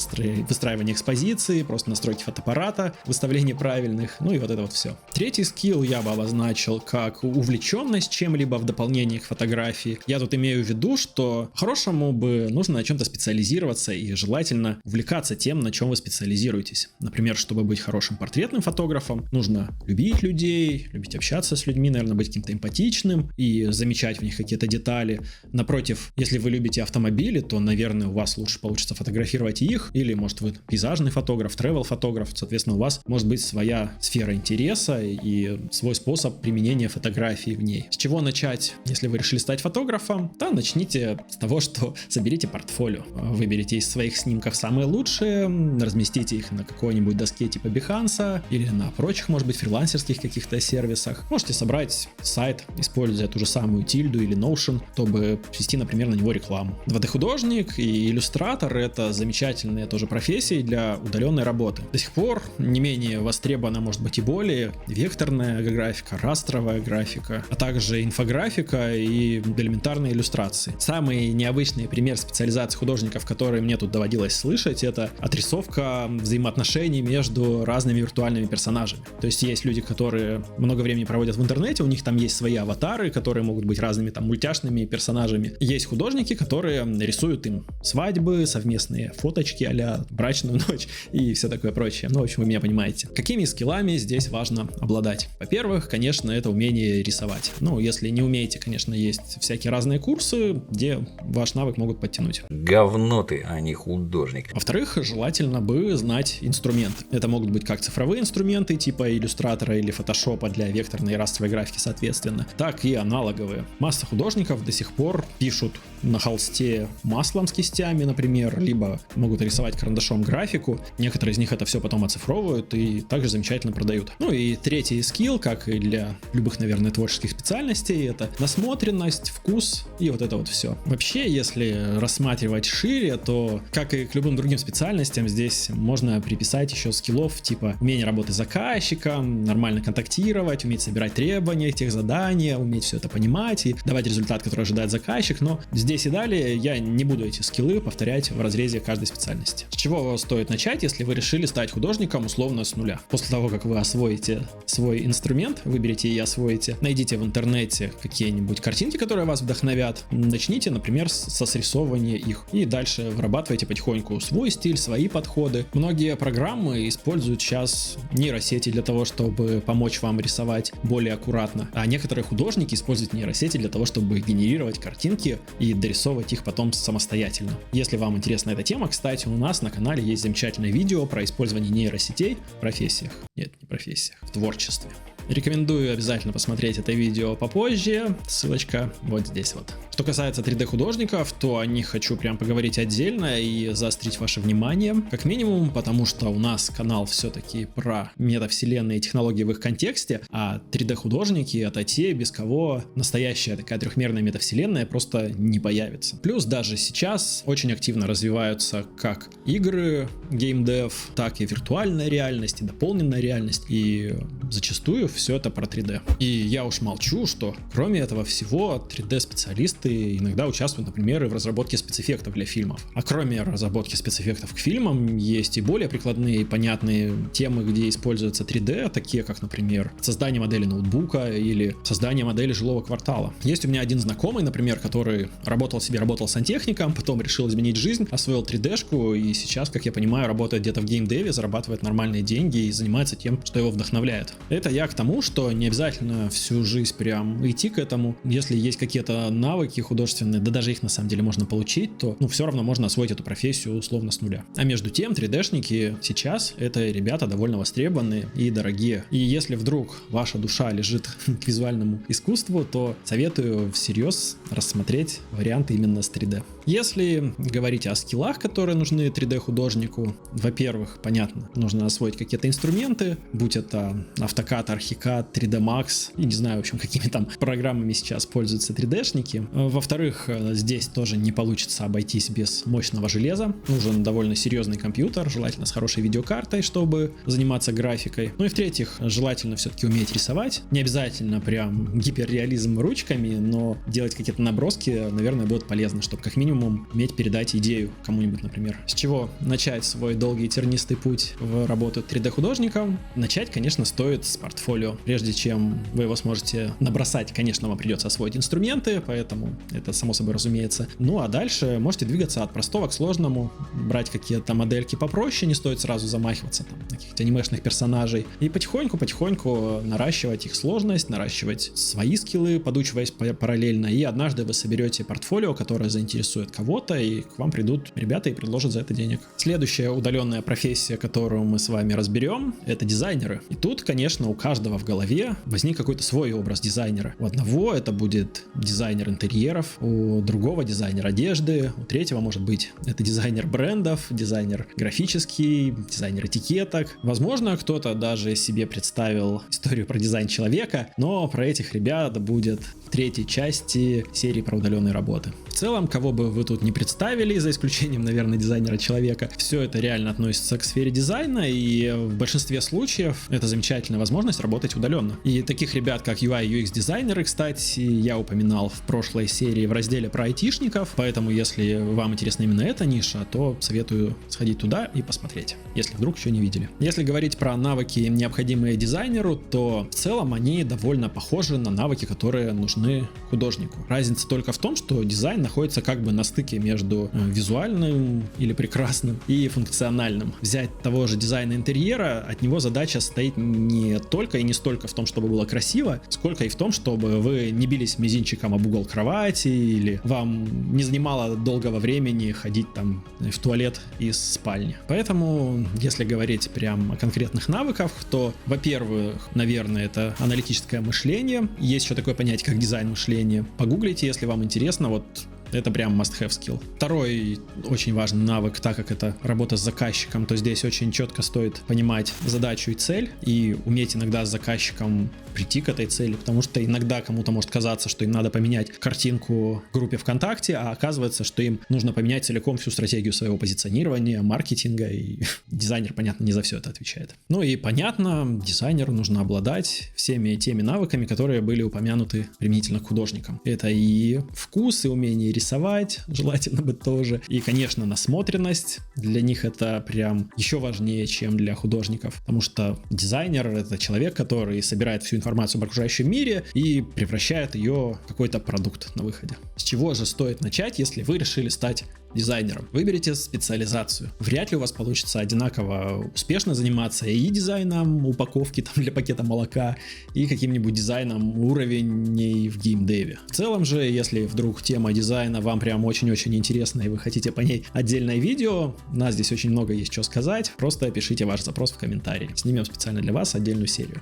выстраивание экспозиции, просто настройки фотоаппарата, выставление правильных, ну и вот это вот все. Третий скилл я бы обозначил как увлеченность чем-либо в дополнение к фотографии. Я тут имею в виду, что хорошему бы нужно на чем-то специализироваться и желательно увлекаться тем, на чем вы специализируетесь. Например, чтобы быть хорошим портретным фотографом, нужно любить людей, любить общаться с людьми, наверное, быть каким-то эмпатичным и замечать в них какие-то детали. Напротив, если вы любите автомобили, то, наверное, у вас лучше получится фотографировать их, или, может, вы пейзажный фотограф, тревел-фотограф, соответственно, у вас может быть своя сфера интереса и свой способ применения фотографии в ней. С чего начать, если вы решили стать фотографом? Да, начните с того, что соберите портфолио. Выберите из своих снимков самые лучшие, разместите их на какой-нибудь доске типа Behance или на прочих, может быть, фрилансерских каких-то сервисах. Можете собрать сайт, используя ту же самую Тильду или Notion, чтобы ввести, например, на него рекламу. 2D-художник и иллюстратор — это замечательные тоже профессии для удаленной работы. До сих пор не менее востребована, может быть, и более векторная графика, растровая графика, а также инфографика и элементарные иллюстрации. Самый необычный пример специализации художников, который мне тут доводилось слышать, это отрисовка взаимоотношений между разными виртуальными персонажами. То есть есть люди, которые много времени проводят в интернете, у них там есть свои аватары, которые могут быть разными там мультяшными персонажами. Есть художники, которые рисуют им свадьбы, совместные фоточки а-ля брачную ночь и все такое прочее. Ну, в общем, вы меня понимаете. Какими скиллами здесь важно обладать? Во-первых, конечно, это умение рисовать. Ну, если не умеете, конечно, есть всякие разные курсы, где ваш навык могут подтянуть. Говно ты, а не художник. Во-вторых, желательно бы знать инструменты. Это могут быть как цифровые инструменты, типа иллюстратора или фотошопа для векторной и растровой графики, соответственно, так и аналоговые. Масса художников до сих пор пишут на холсте маслом с кистями, например, либо могут рисовать карандашом графику. Некоторые из них это все потом оцифровывают и также замечательно продают. Ну и третий скилл, как и для любых, наверное, творческих специальностей, это насмотренность, вкус и вот это вот все. Вообще, если рассматривать шире, то, как и к любым другим специальностям, здесь можно приписать еще скиллов типа умение работать с заказчиком, нормально контактировать, уметь собирать требования, техзадания, уметь все это понимать и давать результат, который ожидает заказчик. Но здесь и далее я не буду эти скиллы повторять в разрезе каждой специальности. С чего стоит начать, если вы решили стать художником условно с нуля? После того, как вы освоите свой инструмент, выберите и освоите, найдите в интернете какие-нибудь картинки, которые вас вдохновят, начните, например, со срисовывания их и дальше вырабатывайте потихоньку свой стиль, свои подходы. Многие программы используют сейчас нейросети для того, чтобы помочь вам рисовать более аккуратно, а некоторые художники используют нейросети для того, чтобы генерировать картинки и дорисовывать их потом самостоятельно. Если вам интересна эта тема, кстати, у нас на канале есть замечательное видео про использование нейросетей в профессиях. Нет, не профессиях, в творчестве. Рекомендую обязательно посмотреть это видео попозже, ссылочка вот здесь вот. Что касается 3D художников, то о них хочу прям поговорить отдельно и заострить ваше внимание, как минимум, потому что у нас канал все-таки про метавселенные и технологии в их контексте, а 3D художники — это те, без кого настоящая такая трехмерная метавселенная просто не появится. Плюс даже сейчас очень активно развиваются как игры, геймдев, так и виртуальная реальность, и дополненная реальность, и зачастую все это про 3D. И я уж молчу, что кроме этого всего 3D-специалисты иногда участвуют, например, и в разработке спецэффектов для фильмов. А кроме разработки спецэффектов к фильмам, есть и более прикладные и понятные темы, где используется 3D, такие как, например, создание модели ноутбука или создание модели жилого квартала. Есть у меня один знакомый, например, который работал сантехником, потом решил изменить жизнь, освоил 3D-шку и сейчас, как я понимаю, работает где-то в геймдеве, зарабатывает нормальные деньги и занимается тем, что его вдохновляет. Это я к тому, что не обязательно всю жизнь прям идти к этому. Если есть какие-то навыки, навыки художественные, да даже их на самом деле можно получить, то все равно можно освоить эту профессию условно с нуля. А между тем 3D-шники сейчас это ребята довольно востребованные и дорогие. И если вдруг ваша душа лежит к визуальному искусству, то советую всерьез рассмотреть варианты именно с 3D. Если говорить о скиллах, которые нужны 3D-художнику, во-первых, понятно, нужно освоить какие-то инструменты, будь это AutoCAD, Archicad, 3D Max, и не знаю, в общем, какими там программами сейчас пользуются 3D-шники. Во-вторых, здесь тоже не получится обойтись без мощного железа. Нужен довольно серьезный компьютер, желательно с хорошей видеокартой, чтобы заниматься графикой. Ну и в-третьих, желательно все-таки уметь рисовать. Не обязательно прям гиперреализм ручками, но делать какие-то наброски, наверное, будет полезно, чтобы как минимум уметь передать идею кому-нибудь, например. С чего начать свой долгий и тернистый путь в работу 3D-художником? Начать, конечно, стоит с портфолио. Прежде чем вы его сможете набросать, конечно, вам придется освоить инструменты, поэтому это само собой разумеется. Ну а дальше можете двигаться от простого к сложному, брать какие-то модельки попроще, не стоит сразу замахиваться там, на каких-то анимешных персонажей, и потихоньку наращивать их сложность, наращивать свои скиллы, подучиваясь параллельно, и однажды вы соберете портфолио, которое заинтересует кого-то, и к вам придут ребята и предложат за это денег. Следующая удаленная профессия, которую мы с вами разберем, это дизайнеры. И тут, конечно, у каждого в голове возник какой-то свой образ дизайнера. У одного это будет дизайнер интерьеров, у другого дизайнер одежды, у третьего, может быть, это дизайнер брендов, дизайнер графический, дизайнер этикеток. Возможно, кто-то даже себе представил историю про дизайн человека, но про этих ребят будет в третьей части серии про удаленные работы. В целом, кого бы вы тут не представили, за исключением, наверное, дизайнера человека, все это реально относится к сфере дизайна, и в большинстве случаев это замечательная возможность работать удаленно. И таких ребят, как UI и UX дизайнеры, кстати, я упоминал в прошлой серии в разделе про айтишников, поэтому если вам интересна именно эта ниша, то советую сходить туда и посмотреть, если вдруг еще не видели. Если говорить про навыки, необходимые дизайнеру, то в целом они довольно похожи на навыки, которые нужны художнику. Разница только в том, что дизайн находится как бы на стыке между визуальным или прекрасным и функциональным. Взять того же дизайна интерьера, от него задача стоит не только и не столько в том, чтобы было красиво, сколько и в том, чтобы вы не бились мизинчиком об угол кровати или вам не занимало долгого времени ходить там в туалет из спальни. Поэтому, если говорить прям о конкретных навыках, то, во-первых, наверное, это аналитическое мышление. Есть еще такое понятие, как дизайн мышления. Погуглите, если вам интересно, вот это прям must-have skill. Второй очень важный навык, так как это работа с заказчиком, то здесь очень четко стоит понимать задачу и цель, и уметь иногда с заказчиком прийти к этой цели, потому что иногда кому-то может казаться, что им надо поменять картинку в группе ВКонтакте, а оказывается, что им нужно поменять целиком всю стратегию своего позиционирования, маркетинга, и дизайнер, понятно, не за все это отвечает. Ну и понятно, дизайнеру нужно обладать всеми теми навыками, которые были упомянуты применительно к художникам. Это и вкус, и умение рисовать, желательно бы тоже. И, конечно, насмотренность. Для них это прям еще важнее, чем для художников. Потому что дизайнер — это человек, который собирает всю информацию об окружающем мире и превращает ее в какой-то продукт на выходе. С чего же стоит начать, если вы решили стать дизайнером? Выберите специализацию. Вряд ли у вас получится одинаково успешно заниматься и дизайном упаковки там для пакета молока, и каким-нибудь дизайном уровней в геймдеве. В целом же, если вдруг тема дизайна вам прям очень-очень интересна и вы хотите по ней отдельное видео, у нас здесь очень много есть что сказать, просто пишите ваш запрос в комментарии. Снимем специально для вас отдельную серию.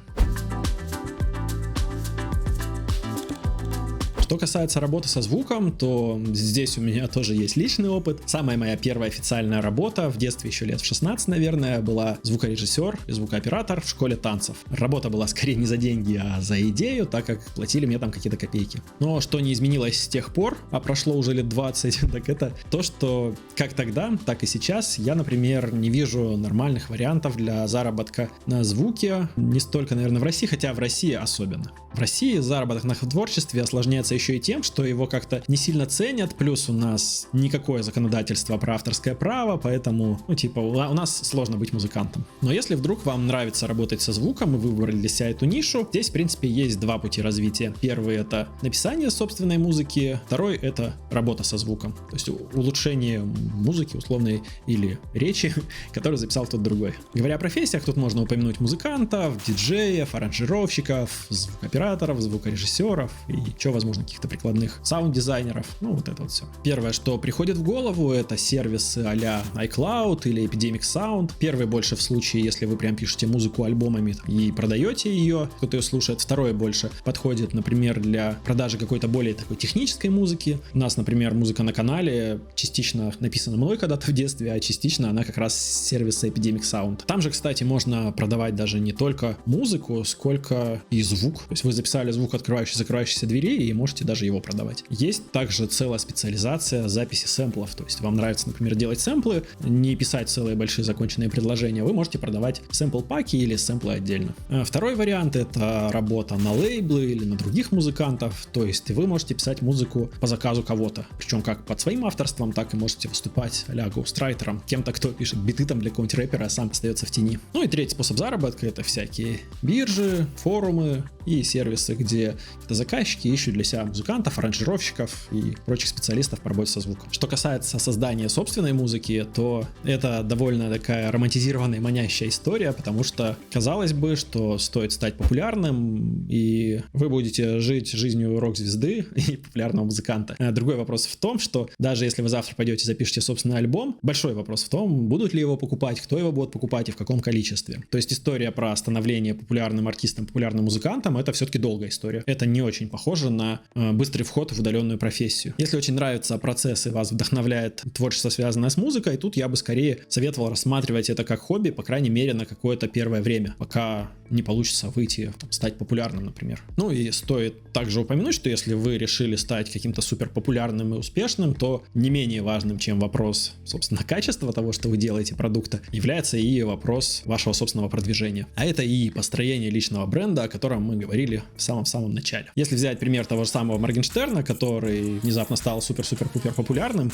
Что касается работы со звуком, то здесь у меня тоже есть личный опыт. Самая моя первая официальная работа в детстве, еще лет в 16, наверное, была звукорежиссер и звукооператор в школе танцев. Работа была скорее не за деньги, а за идею, так как платили мне там какие-то копейки. Но что не изменилось с тех пор, а прошло уже лет 20, так это то, что как тогда, так и сейчас я, например, не вижу нормальных вариантов для заработка на звуке. Не столько, наверное, в России, хотя в России особенно. В России заработок на творчестве осложняется еще и тем, что его как-то не сильно ценят, плюс у нас никакое законодательство про авторское право, поэтому, у нас сложно быть музыкантом. Но если вдруг вам нравится работать со звуком и вы выбрали для себя эту нишу, здесь, в принципе, есть два пути развития. Первый — это написание собственной музыки, второй — это работа со звуком, то есть улучшение музыки условной или речи, которую записал кто-то другой. Говоря о профессиях, тут можно упомянуть музыкантов, диджеев, аранжировщиков, звукооператоров, звукорежиссеров и что возможно каких-то прикладных саунд-дизайнеров, ну вот это вот все. Первое, что приходит в голову, это сервисы а-ля iCloud или Epidemic Sound. Первый больше в случае, если вы прям пишете музыку альбомами и продаете ее, кто-то ее слушает. Второе больше подходит, например, для продажи какой-то более такой технической музыки. У нас, например, музыка на канале частично написана мной когда-то в детстве, а частично она как раз с сервиса Epidemic Sound. Там же, кстати, можно продавать даже не только музыку, сколько и звук. То есть вы записали звук открывающей и закрывающейся двери и можете даже его продавать. Есть также целая специализация записи сэмплов. То есть вам нравится, например, делать сэмплы, не писать целые большие законченные предложения, вы можете продавать сэмпл-паки или сэмплы отдельно. Второй вариант — это работа на лейблы или на других музыкантов. То есть вы можете писать музыку по заказу кого-то. Причем как под своим авторством, так и можете выступать а-ля гоустрайтером, кем-то, кто пишет биты там для какого-нибудь рэпера, а сам остается в тени. Ну и третий способ заработка — это всякие биржи, форумы и сервисы, где заказчики ищут для себя музыкантов, аранжировщиков и прочих специалистов по работе со звуком. Что касается создания собственной музыки, то это довольно такая романтизированная, манящая история, потому что казалось бы, что стоит стать популярным, и вы будете жить жизнью рок-звезды и популярного музыканта. Другой вопрос в том, что даже если вы завтра пойдете и запишете собственный альбом, большой вопрос в том, будут ли его покупать, кто его будет покупать и в каком количестве. То есть история про становление популярным артистом, популярным музыкантом — это все-таки долгая история. Это не очень похоже на быстрый вход в удаленную профессию. Если очень нравится процесс и вас вдохновляет творчество, связанное с музыкой, тут я бы скорее советовал рассматривать это как хобби, по крайней мере, на какое-то первое время, пока не получится выйти, стать популярным, например. Ну и стоит также упомянуть, что если вы решили стать каким-то супер популярным и успешным, то не менее важным, чем вопрос, собственно, качества того, что вы делаете, продукта, является и вопрос вашего собственного продвижения. А это и построение личного бренда, о котором мы говорили в самом-самом начале. Если взять пример того же самого Моргенштерна, который внезапно стал супер-супер-пупер популярным,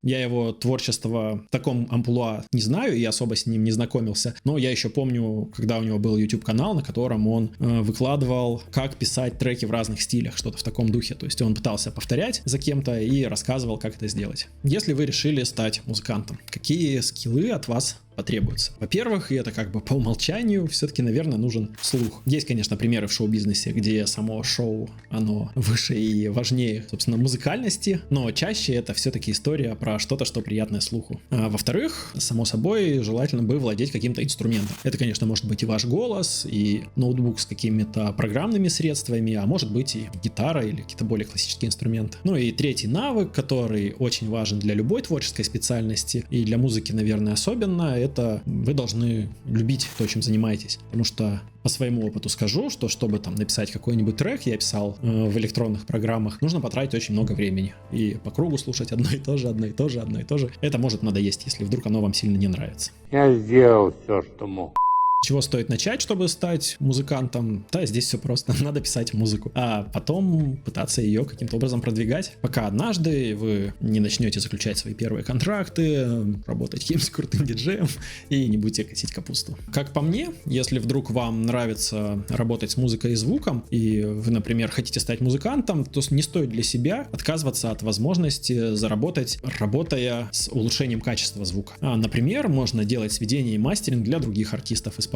я его творчество в таком амплуа не знаю, и особо с ним не знакомился, но я еще помню, когда у него был YouTube-канал, на котором он выкладывал, как писать треки в разных стилях, что-то в таком духе. То есть он пытался повторять за кем-то и рассказывал, как это сделать. Если вы решили стать музыкантом, какие скиллы от вас потребуется? Во-первых, и это как бы по умолчанию, все-таки, наверное, нужен слух. Есть, конечно, примеры в шоу-бизнесе, где само шоу, оно выше и важнее, собственно, музыкальности, но чаще это все-таки история про что-то, что приятное слуху. Во-вторых, само собой, желательно бы владеть каким-то инструментом. Это, конечно, может быть и ваш голос, и ноутбук с какими-то программными средствами, а может быть и гитара или какие-то более классические инструменты. Ну и третий навык, который очень важен для любой творческой специальности, и для музыки, наверное, особенно, это вы должны любить то, чем занимаетесь. Потому что по своему опыту скажу, что чтобы там написать какой-нибудь трек, я писал в электронных программах, нужно потратить очень много времени. И по кругу слушать одно и то же, одно и то же, одно и то же. Это может надоесть, если вдруг оно вам сильно не нравится. Я сделал все, что мог. С чего стоит начать, чтобы стать музыкантом? Да, здесь все просто. Надо писать музыку, а потом пытаться ее каким-то образом продвигать, пока однажды вы не начнете заключать свои первые контракты, работать каким-то крутым диджеем и не будете косить капусту. Как по мне, если вдруг вам нравится работать с музыкой и звуком, и вы, например, хотите стать музыкантом, то не стоит для себя отказываться от возможности заработать, работая с улучшением качества звука. Например, можно делать сведения и мастеринг для других артистов-исполнителей,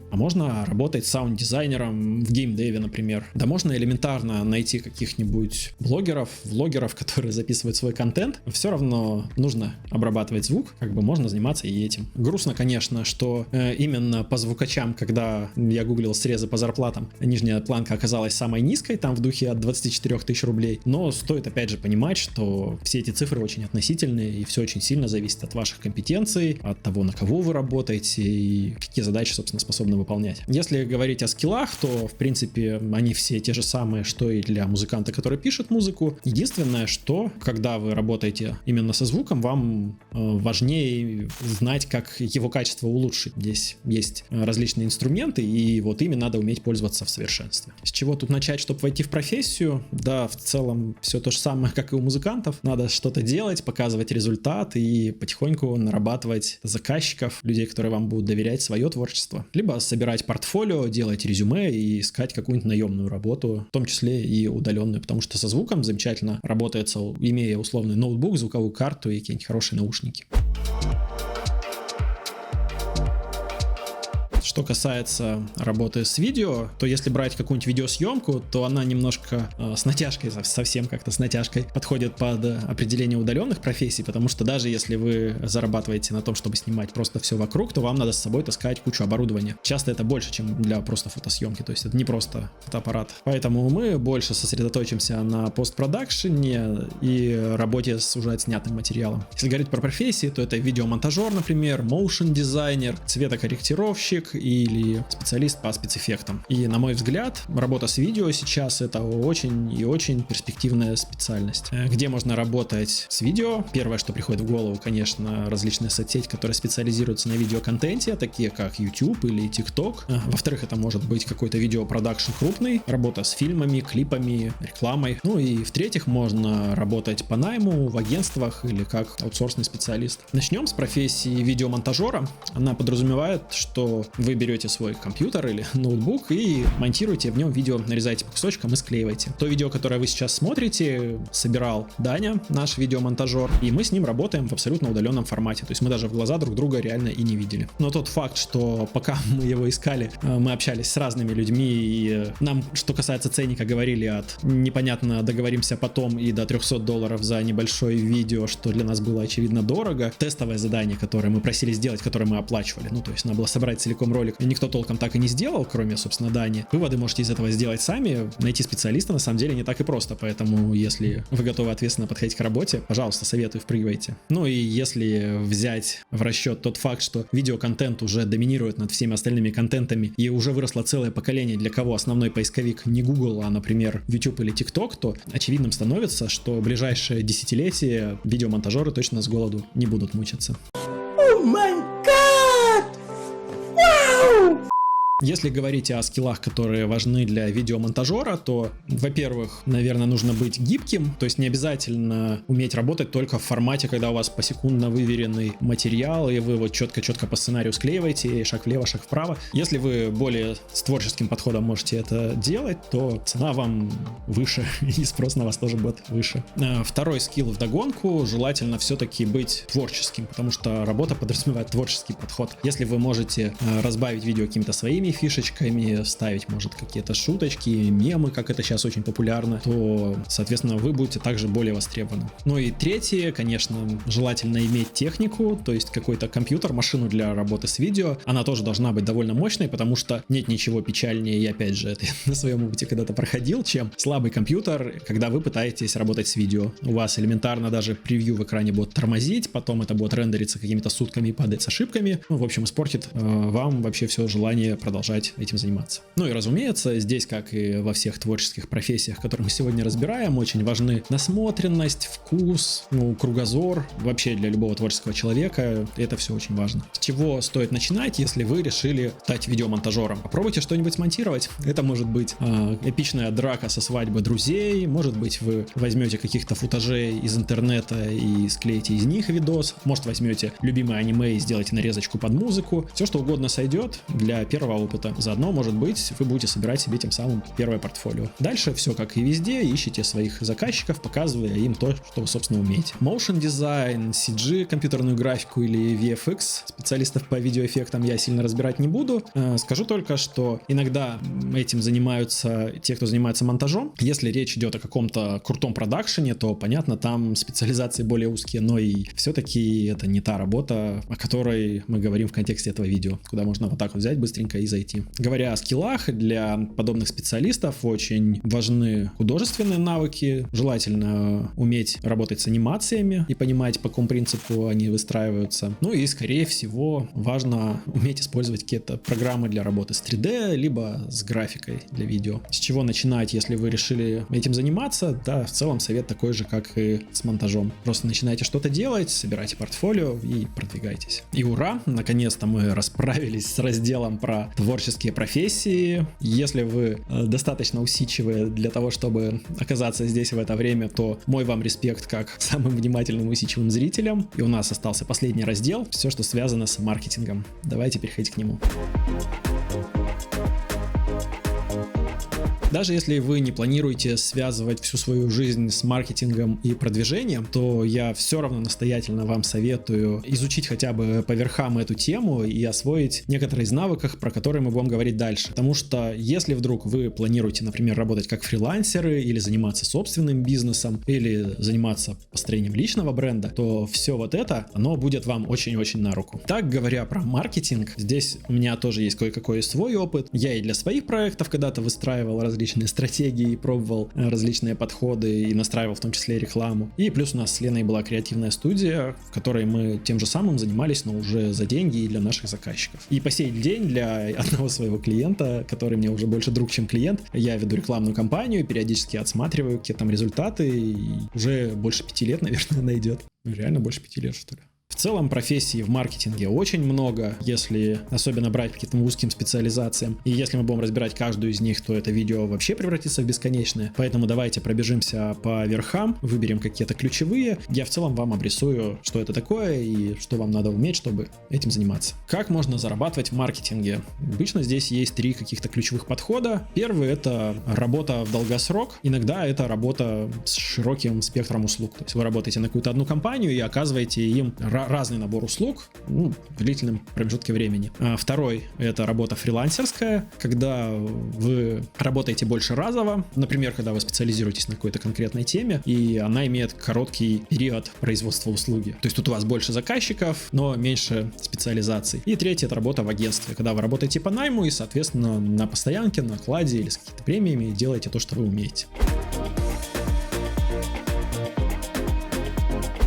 а можно работать саунд-дизайнером в геймдеве, например. Да можно элементарно найти каких-нибудь блогеров, влогеров, которые записывают свой контент. Все равно нужно обрабатывать звук, как бы можно заниматься и этим. Грустно, конечно, что именно по звукачам, когда я гуглил срезы по зарплатам, нижняя планка оказалась самой низкой, там в духе от 24 тысяч рублей. Но стоит опять же понимать, что все эти цифры очень относительные, и все очень сильно зависит от ваших компетенций, от того, на кого вы работаете и какие задачи, собственно, способны выполнять. Если говорить о скиллах, то, в принципе, они все те же самые, что и для музыканта, который пишет музыку. Единственное, что, когда вы работаете именно со звуком, вам важнее знать, как его качество улучшить. Здесь есть различные инструменты, и вот ими надо уметь пользоваться в совершенстве. С чего тут начать, чтобы войти в профессию? Да, в целом все то же самое, как и у музыкантов. Надо что-то делать, показывать результат и потихоньку нарабатывать заказчиков, людей, которые вам будут доверять свое творчество. Либо собирать портфолио, делать резюме и искать какую-нибудь наемную работу, в том числе и удаленную, потому что со звуком замечательно работается, имея условный ноутбук, звуковую карту и какие-нибудь хорошие наушники. Что касается работы с видео, то если брать какую-нибудь видеосъемку, то она немножко с натяжкой, совсем как-то с натяжкой подходит под определение удаленных профессий, потому что даже если вы зарабатываете на том, чтобы снимать просто все вокруг, то вам надо с собой таскать кучу оборудования. Часто это больше, чем для просто фотосъемки, то есть это не просто фотоаппарат. Поэтому мы больше сосредоточимся на постпродакшене и работе с уже отснятым материалом. Если говорить про профессии, то это видеомонтажер, например, моушен дизайнер, цветокорректировщик или специалист по спецэффектам. И, на мой взгляд, работа с видео сейчас это очень и очень перспективная специальность. Где можно работать с видео? Первое, что приходит в голову, конечно, различные соцсети, которые специализируются на видеоконтенте, такие как YouTube или TikTok. Во-вторых, это может быть какой-то видеопродакшн крупный, работа с фильмами, клипами, рекламой. Ну и в-третьих, можно работать по найму в агентствах или как аутсорсный специалист. Начнем с профессии видеомонтажера. Она подразумевает, что вы берете свой компьютер или ноутбук и монтируете в нем видео, нарезаете по кусочкам и склеиваете. То видео, которое вы сейчас смотрите, собирал Даня, наш видеомонтажер, и мы с ним работаем в абсолютно удаленном формате. То есть мы даже в глаза друг друга реально и не видели. Но тот факт, что пока мы его искали, мы общались с разными людьми, и нам, что касается ценника, говорили от непонятно договоримся потом и до $300 за небольшое видео, что для нас было очевидно дорого. Тестовое задание, которое мы просили сделать, которое мы оплачивали, ну то есть надо было собрать целиком ролик, и никто толком так и не сделал, кроме, собственно, Дани. Выводы можете из этого сделать сами. Найти специалиста на самом деле не так и просто, поэтому если вы готовы ответственно подходить к работе, пожалуйста, советую, впрыгивайте. Ну и если взять в расчет тот факт, что видеоконтент уже доминирует над всеми остальными контентами и уже выросло целое поколение, для кого основной поисковик не Google, а, например, YouTube или TikTok, то очевидным становится, что в ближайшее десятилетие видеомонтажеры точно с голоду не будут мучиться. Если говорить о скиллах, которые важны для видеомонтажера, то, во-первых, наверное, нужно быть гибким, то есть не обязательно уметь работать только в формате, когда у вас посекундно выверенный материал, и вы вот четко-четко по сценарию склеиваете, шаг влево, шаг вправо. Если вы более с творческим подходом можете это делать, то цена вам выше, и спрос на вас тоже будет выше. Второй скилл вдогонку, желательно все-таки быть творческим, потому что работа подразумевает творческий подход. Если вы можете разбавить видео какими-то своими фишечками, вставить, может, какие-то шуточки, мемы, как это сейчас очень популярно, то, соответственно, вы будете также более востребованы. Ну и третье, конечно, желательно иметь технику, то есть какой-то компьютер, машину для работы с видео. Она тоже должна быть довольно мощной, потому что нет ничего печальнее, и опять же, это на своем опыте когда-то проходил, чем слабый компьютер, когда вы пытаетесь работать с видео. У вас элементарно даже превью в экране будет тормозить, потом это будет рендериться какими-то сутками и падать с ошибками. Ну, в общем, испортит вам вообще все желание продолжать этим заниматься. Ну и разумеется, здесь, как и во всех творческих профессиях, которые мы сегодня разбираем, очень важны насмотренность, вкус, кругозор. Вообще для любого творческого человека это все очень важно. С чего стоит начинать, если вы решили стать видеомонтажером? Попробуйте что-нибудь смонтировать. Это может быть эпичная драка со свадьбы друзей, может быть, вы возьмете каких-то футажей из интернета и склеите из них видос, может, возьмете любимое аниме и сделаете нарезочку под музыку. Все что угодно сойдет для первого опыта. Заодно, может быть, вы будете собирать себе тем самым первое портфолио. Дальше все как и везде, ищите своих заказчиков, показывая им то, что вы, собственно, умеете. Motion дизайн, CG, компьютерную графику или VFX, специалистов по видеоэффектам я сильно разбирать не буду. Скажу только, что иногда этим занимаются те, кто занимается монтажом. Если речь идет о каком-то крутом продакшене, то, понятно, там специализации более узкие, но и все-таки это не та работа, о которой мы говорим в контексте этого видео, куда можно вот так вот взять быстренько и зайти. Говоря о скиллах, для подобных специалистов очень важны художественные навыки, желательно уметь работать с анимациями и понимать, по какому принципу они выстраиваются. Ну и, скорее всего, важно уметь использовать какие-то программы для работы с 3D, либо с графикой для видео. С чего начинать, если вы решили этим заниматься? Да, в целом совет такой же, как и с монтажом. Просто начинайте что-то делать, собирайте портфолио и продвигайтесь. И ура! Наконец-то мы расправились с разделом про творческие профессии. Если вы достаточно усидчивы для того, чтобы оказаться здесь в это время, то мой вам респект как самым внимательным и усидчивым зрителям. И у нас остался последний раздел, все, что связано с маркетингом. Давайте переходить к нему. Даже если вы не планируете связывать всю свою жизнь с маркетингом и продвижением, то я все равно настоятельно вам советую изучить хотя бы по верхам эту тему и освоить некоторые из навыков, про которые мы будем говорить дальше. Потому что если вдруг вы планируете, например, работать как фрилансеры или заниматься собственным бизнесом, или заниматься построением личного бренда, то все вот это, оно будет вам очень-очень на руку. Так, говоря про маркетинг, здесь у меня тоже есть кое-какой свой опыт. Я и для своих проектов когда-то выстраивал различные стратегии, пробовал различные подходы и настраивал в том числе рекламу. И плюс у нас с Леной была креативная студия, в которой мы тем же самым занимались, но уже за деньги и для наших заказчиков. И по сей день для одного своего клиента, который мне уже больше друг, чем клиент, я веду рекламную кампанию, периодически отсматриваю какие там результаты, и уже больше 5 лет, наверное, она идет. Реально больше 5 лет, что ли. В целом профессий в маркетинге очень много, если особенно брать по каким-то узким специализациям. И если мы будем разбирать каждую из них, то это видео вообще превратится в бесконечное. Поэтому давайте пробежимся по верхам, выберем какие-то ключевые. Я в целом вам обрисую, что это такое и что вам надо уметь, чтобы этим заниматься. Как можно зарабатывать в маркетинге? Обычно здесь есть 3 каких-то ключевых подхода. Первый — это работа в долгосрок. Иногда это работа с широким спектром услуг. То есть вы работаете на какую-то одну компанию и оказываете им разный набор услуг в длительном промежутке времени. Второй — это работа фрилансерская, когда вы работаете больше разово, например, когда вы специализируетесь на какой-то конкретной теме, и она имеет короткий период производства услуги. То есть тут у вас больше заказчиков, но меньше специализаций. И третий — это работа в агентстве, когда вы работаете по найму и, соответственно, на постоянке, на окладе или с какими-то премиями делаете то, что вы умеете.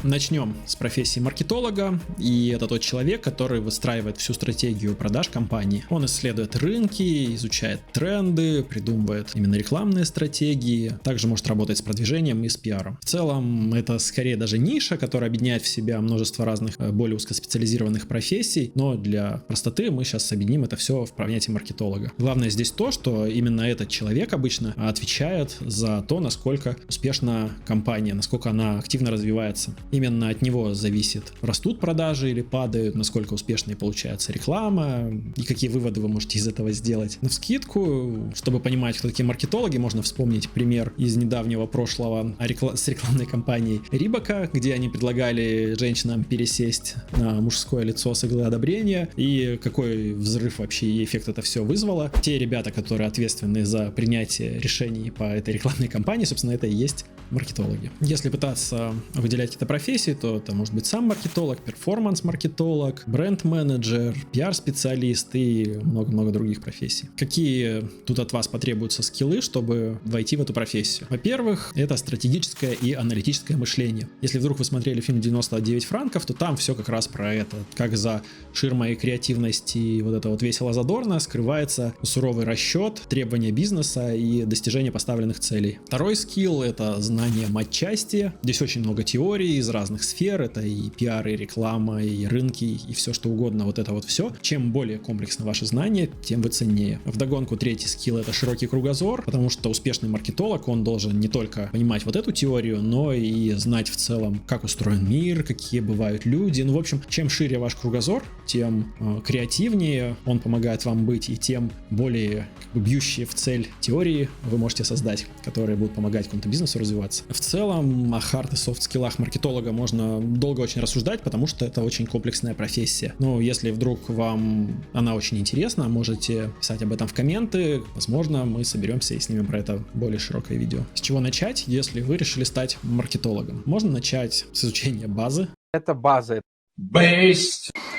Начнем с профессии маркетолога, и это тот человек, который выстраивает всю стратегию продаж компании. Он исследует рынки, изучает тренды, придумывает именно рекламные стратегии, также может работать с продвижением и с пиаром. В целом это скорее даже ниша, которая объединяет в себя множество разных более узкоспециализированных профессий, но для простоты мы сейчас объединим это все в понятие маркетолога. Главное здесь то, что именно этот человек обычно отвечает за то, насколько успешна компания, насколько она активно развивается. Именно от него зависит, растут продажи или падают, насколько успешной получается реклама и какие выводы вы можете из этого сделать. Навскидку, чтобы понимать, кто такие маркетологи, можно вспомнить пример из недавнего прошлого с рекламной кампанией Рибака, где они предлагали женщинам пересесть на мужское лицо с иглы одобрения, и какой взрыв вообще и эффект это все вызвало. Те ребята, которые ответственны за принятие решений по этой рекламной кампании, собственно, это и есть маркетологи. Если пытаться выделять какие-то профессии, то это может быть сам маркетолог, перформанс-маркетолог, бренд-менеджер, пиар-специалист и много-много других профессий. Какие тут от вас потребуются скиллы, чтобы войти в эту профессию? Во-первых, это стратегическое и аналитическое мышление. Если вдруг вы смотрели фильм «99 франков», то там все как раз про это. Как за ширмой креативности и вот это вот весело-задорно скрывается суровый расчет, требования бизнеса и достижение поставленных целей. Второй скилл — это знание матчасти. Здесь очень много теорий из разных сфер. Это и пиар, и реклама, и рынки, и все что угодно. Вот это вот все. Чем более комплексно ваши знания, тем вы ценнее. Вдогонку третий скилл — это широкий кругозор, потому что успешный маркетолог, он должен не только понимать вот эту теорию, но и знать в целом, как устроен мир, какие бывают люди. Ну, в общем, чем шире ваш кругозор, тем креативнее он помогает вам быть, и тем более бьющие в цель теории вы можете создать, которые будут помогать какому-то бизнесу развиваться. В целом, о хард и софт-скиллах маркетолога можно долго очень рассуждать, потому что это очень комплексная профессия. Но если вдруг вам она очень интересна, можете писать об этом в комменты. Возможно, мы соберемся и снимем про это более широкое видео. С чего начать, если вы решили стать маркетологом? Можно начать с изучения базы. Это база.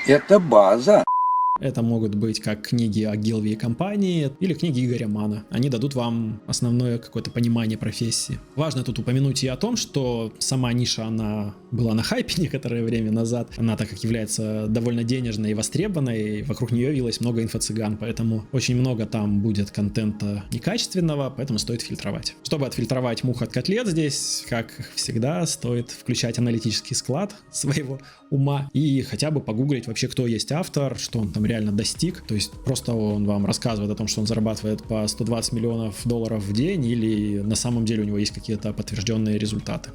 Это база. Это могут быть как книги о Гилве и компании или книги Игоря Мана. Они дадут вам основное какое-то понимание профессии. Важно тут упомянуть и о том, что сама ниша, она была на хайпе некоторое время назад. Она, так как является довольно денежной и востребованной, вокруг нее вилось много инфо-цыган, поэтому очень много там будет контента некачественного, поэтому стоит фильтровать. Чтобы отфильтровать мух от котлет, здесь, как всегда, стоит включать аналитический склад своего ума и хотя бы погуглить вообще, кто есть автор, что он там реально достиг. То есть просто он вам рассказывает о том, что он зарабатывает по $120 миллионов в день, или на самом деле у него есть какие-то подтвержденные результаты.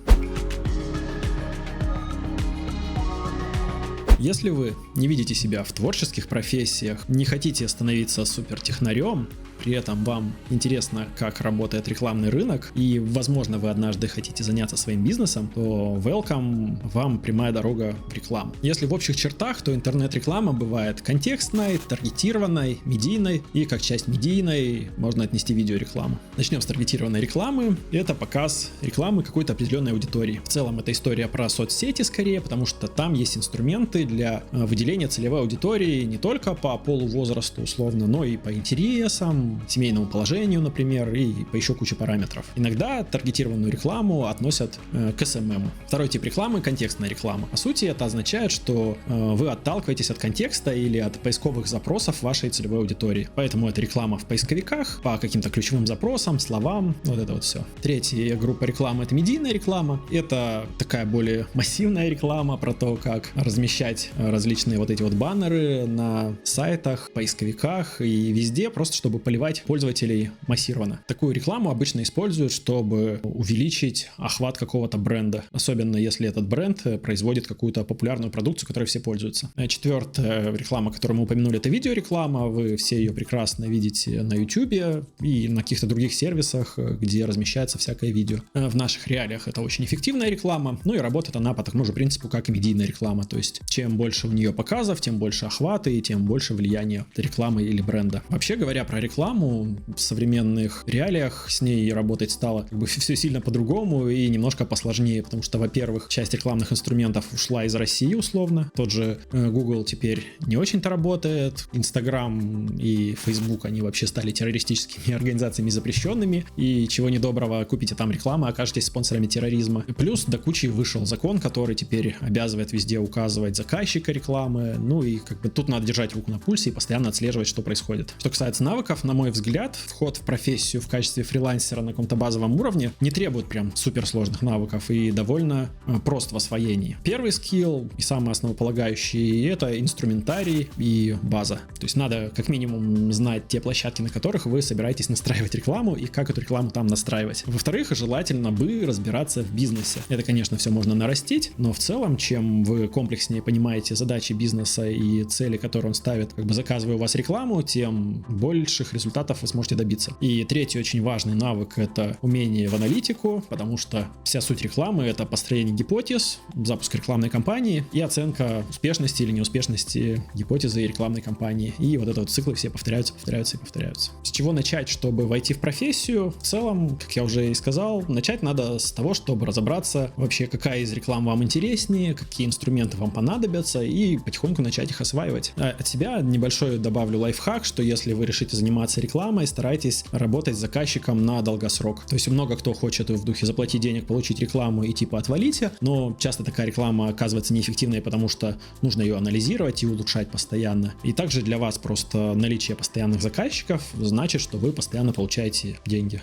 Если вы не видите себя в творческих профессиях, не хотите становиться супертехнарем, при этом вам интересно, как работает рекламный рынок, и, возможно, вы однажды хотите заняться своим бизнесом, то welcome, вам прямая дорога в рекламу. Если в общих чертах, то интернет-реклама бывает контекстной, таргетированной, медийной, и как часть медийной можно отнести видеорекламу. Начнем с таргетированной рекламы. Это показ рекламы какой-то определенной аудитории. В целом это история про соцсети скорее, потому что там есть инструменты для выделения целевой аудитории не только по полу, возрасту условно, но и по интересам, семейному положению, например, и по еще куче параметров. Иногда таргетированную рекламу относят к SMM. Второй тип рекламы — контекстная реклама. По сути, это означает, что вы отталкиваетесь от контекста или от поисковых запросов вашей целевой аудитории. Поэтому это реклама в поисковиках, по каким-то ключевым запросам, словам, вот это вот все. Третья группа рекламы — это медийная реклама. Это такая более массивная реклама про то, как размещать различные вот эти вот баннеры на сайтах, поисковиках и везде, просто чтобы поливать пользователей массированно. Такую рекламу обычно используют, чтобы увеличить охват какого-то бренда, особенно если этот бренд производит какую-то популярную продукцию, которой все пользуются. Четвертая реклама, которую мы упомянули, это видеореклама. Вы все ее прекрасно видите на YouTube и на каких-то других сервисах, где размещается всякое видео. В наших реалиях это очень эффективная реклама, ну и работает она по такому же принципу, как и медийная реклама. То есть, чем больше у нее показов, тем больше охвата и тем больше влияния рекламы или бренда. Вообще говоря про рекламу, в современных реалиях с ней работать стало как бы все сильно по-другому и немножко посложнее, потому что, во-первых, часть рекламных инструментов ушла из России условно. Тот же Google теперь не очень-то работает. Instagram и Facebook, они вообще стали террористическими организациями запрещенными, и чего недоброго, купите там рекламу, окажетесь спонсорами терроризма. Плюс до кучи вышел закон, который теперь обязывает везде указывать заказчика рекламы, ну и как бы тут надо держать руку на пульсе и постоянно отслеживать, что происходит. Что касается навыков, на мой взгляд, вход в профессию в качестве фрилансера на каком-то базовом уровне не требует прям суперсложных навыков и довольно прост в освоении. Первый скилл и самый основополагающий — это инструментарий и база. То есть надо как минимум знать те площадки, на которых вы собираетесь настраивать рекламу и как эту рекламу там настраивать. Во-вторых, желательно бы разбираться в бизнесе. Это, конечно, все можно нарастить, но в целом, чем вы комплекснее понимаете задачи бизнеса и цели, которые он ставит, как бы заказывая у вас рекламу, тем больших результатов вы сможете добиться. И третий очень важный навык — это умение в аналитику, потому что вся суть рекламы — это построение гипотез, запуск рекламной кампании и оценка успешности или неуспешности гипотезы и рекламной кампании. И вот это вот циклы все повторяются и повторяются. С чего начать, чтобы войти в профессию? В целом, как я уже и сказал, начать надо с того, чтобы разобраться вообще, какая из реклам вам интереснее, какие инструменты вам понадобятся, и потихоньку начать их осваивать. От себя небольшой добавлю лайфхак, что если вы решите заниматься рекламой, старайтесь работать с заказчиком на долгосрок. То есть много кто хочет в духе заплатить денег, получить рекламу и типа отвалите, но часто такая реклама оказывается неэффективной, потому что нужно ее анализировать и улучшать постоянно. И также для вас просто наличие постоянных заказчиков значит, что вы постоянно получаете деньги.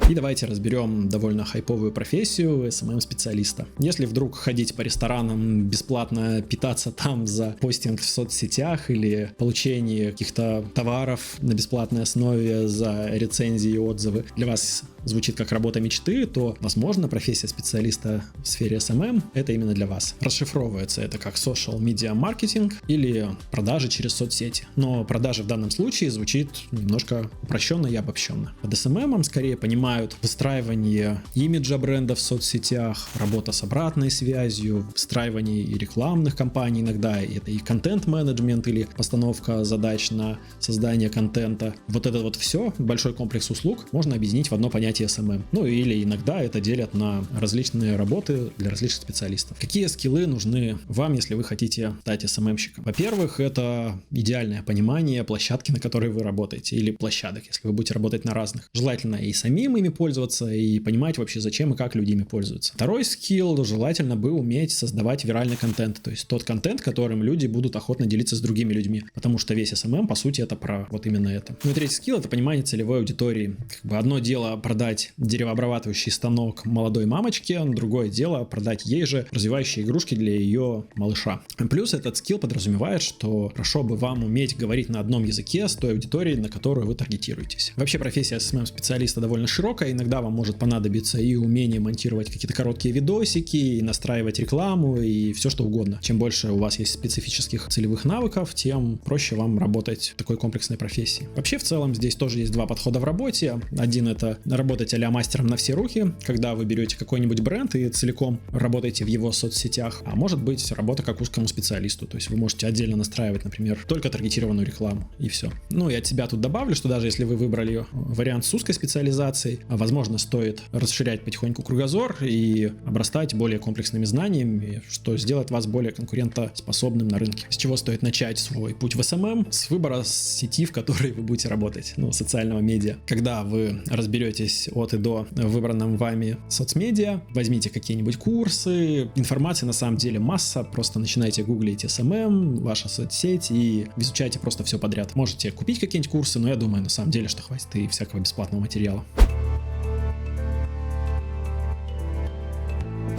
И давайте разберем довольно хайповую профессию SMM-специалиста. Если вдруг ходить по ресторанам, бесплатно питаться там за постинг в соцсетях или получение каких-то товаров на бесплатной основе за рецензии и отзывы для вас звучит как работа мечты, то, возможно, профессия специалиста в сфере SMM — это именно для вас. Расшифровывается это как social media marketing или продажи через соцсети. Но продажи в данном случае звучит немножко упрощенно и обобщенно. Под SMM скорее понимают выстраивание имиджа бренда в соцсетях, работа с обратной связью, выстраивание и рекламных кампаний иногда, это и контент-менеджмент или постановка задач на создание контента. Вот это вот все, большой комплекс услуг, можно объединить в одно понятие SMM. Ну или иногда это делят на различные работы для различных специалистов. Какие скиллы нужны вам, если вы хотите стать SMM-щиком? Во-первых, это идеальное понимание площадки, на которой вы работаете, или площадок, если вы будете работать на разных. Желательно и самим ими пользоваться, и понимать вообще, зачем и как люди ими пользуются. Второй скилл: желательно бы уметь создавать виральный контент, то есть тот контент, которым люди будут охотно делиться с другими людьми, потому что весь SMM, по сути, это про вот именно это. Ну и третий скилл — это понимание целевой аудитории. Как бы одно дело продать продать деревообрабатывающий станок молодой мамочке, другое дело продать ей же развивающие игрушки для ее малыша. Плюс этот скилл подразумевает, что хорошо бы вам уметь говорить на одном языке с той аудиторией, на которую вы таргетируетесь. Вообще профессия SMM-специалиста довольно широкая, иногда вам может понадобиться и умение монтировать какие-то короткие видосики, и настраивать рекламу, и все что угодно. Чем больше у вас есть специфических целевых навыков, тем проще вам работать в такой комплексной профессии. Вообще в целом здесь тоже есть два подхода в работе. Один — это работать а-ля мастером на все руки, когда вы берете какой-нибудь бренд и целиком работаете в его соцсетях, а может быть работа как узкому специалисту, то есть вы можете отдельно настраивать, например, только таргетированную рекламу, и все. Ну и от себя тут добавлю, что даже если вы выбрали вариант с узкой специализацией, возможно, стоит расширять потихоньку кругозор и обрастать более комплексными знаниями, что сделает вас более конкурентоспособным на рынке. С чего стоит начать свой путь в SMM? С выбора сети, в которой вы будете работать, социального медиа. Когда вы разберетесь от и до в выбранном вами соцмедиа, возьмите какие-нибудь курсы, информации на самом деле масса, просто начинайте гуглить SMM, ваша соцсеть и изучайте просто все подряд. Можете купить какие-нибудь курсы, но я думаю на самом деле, что хватит и всякого бесплатного материала.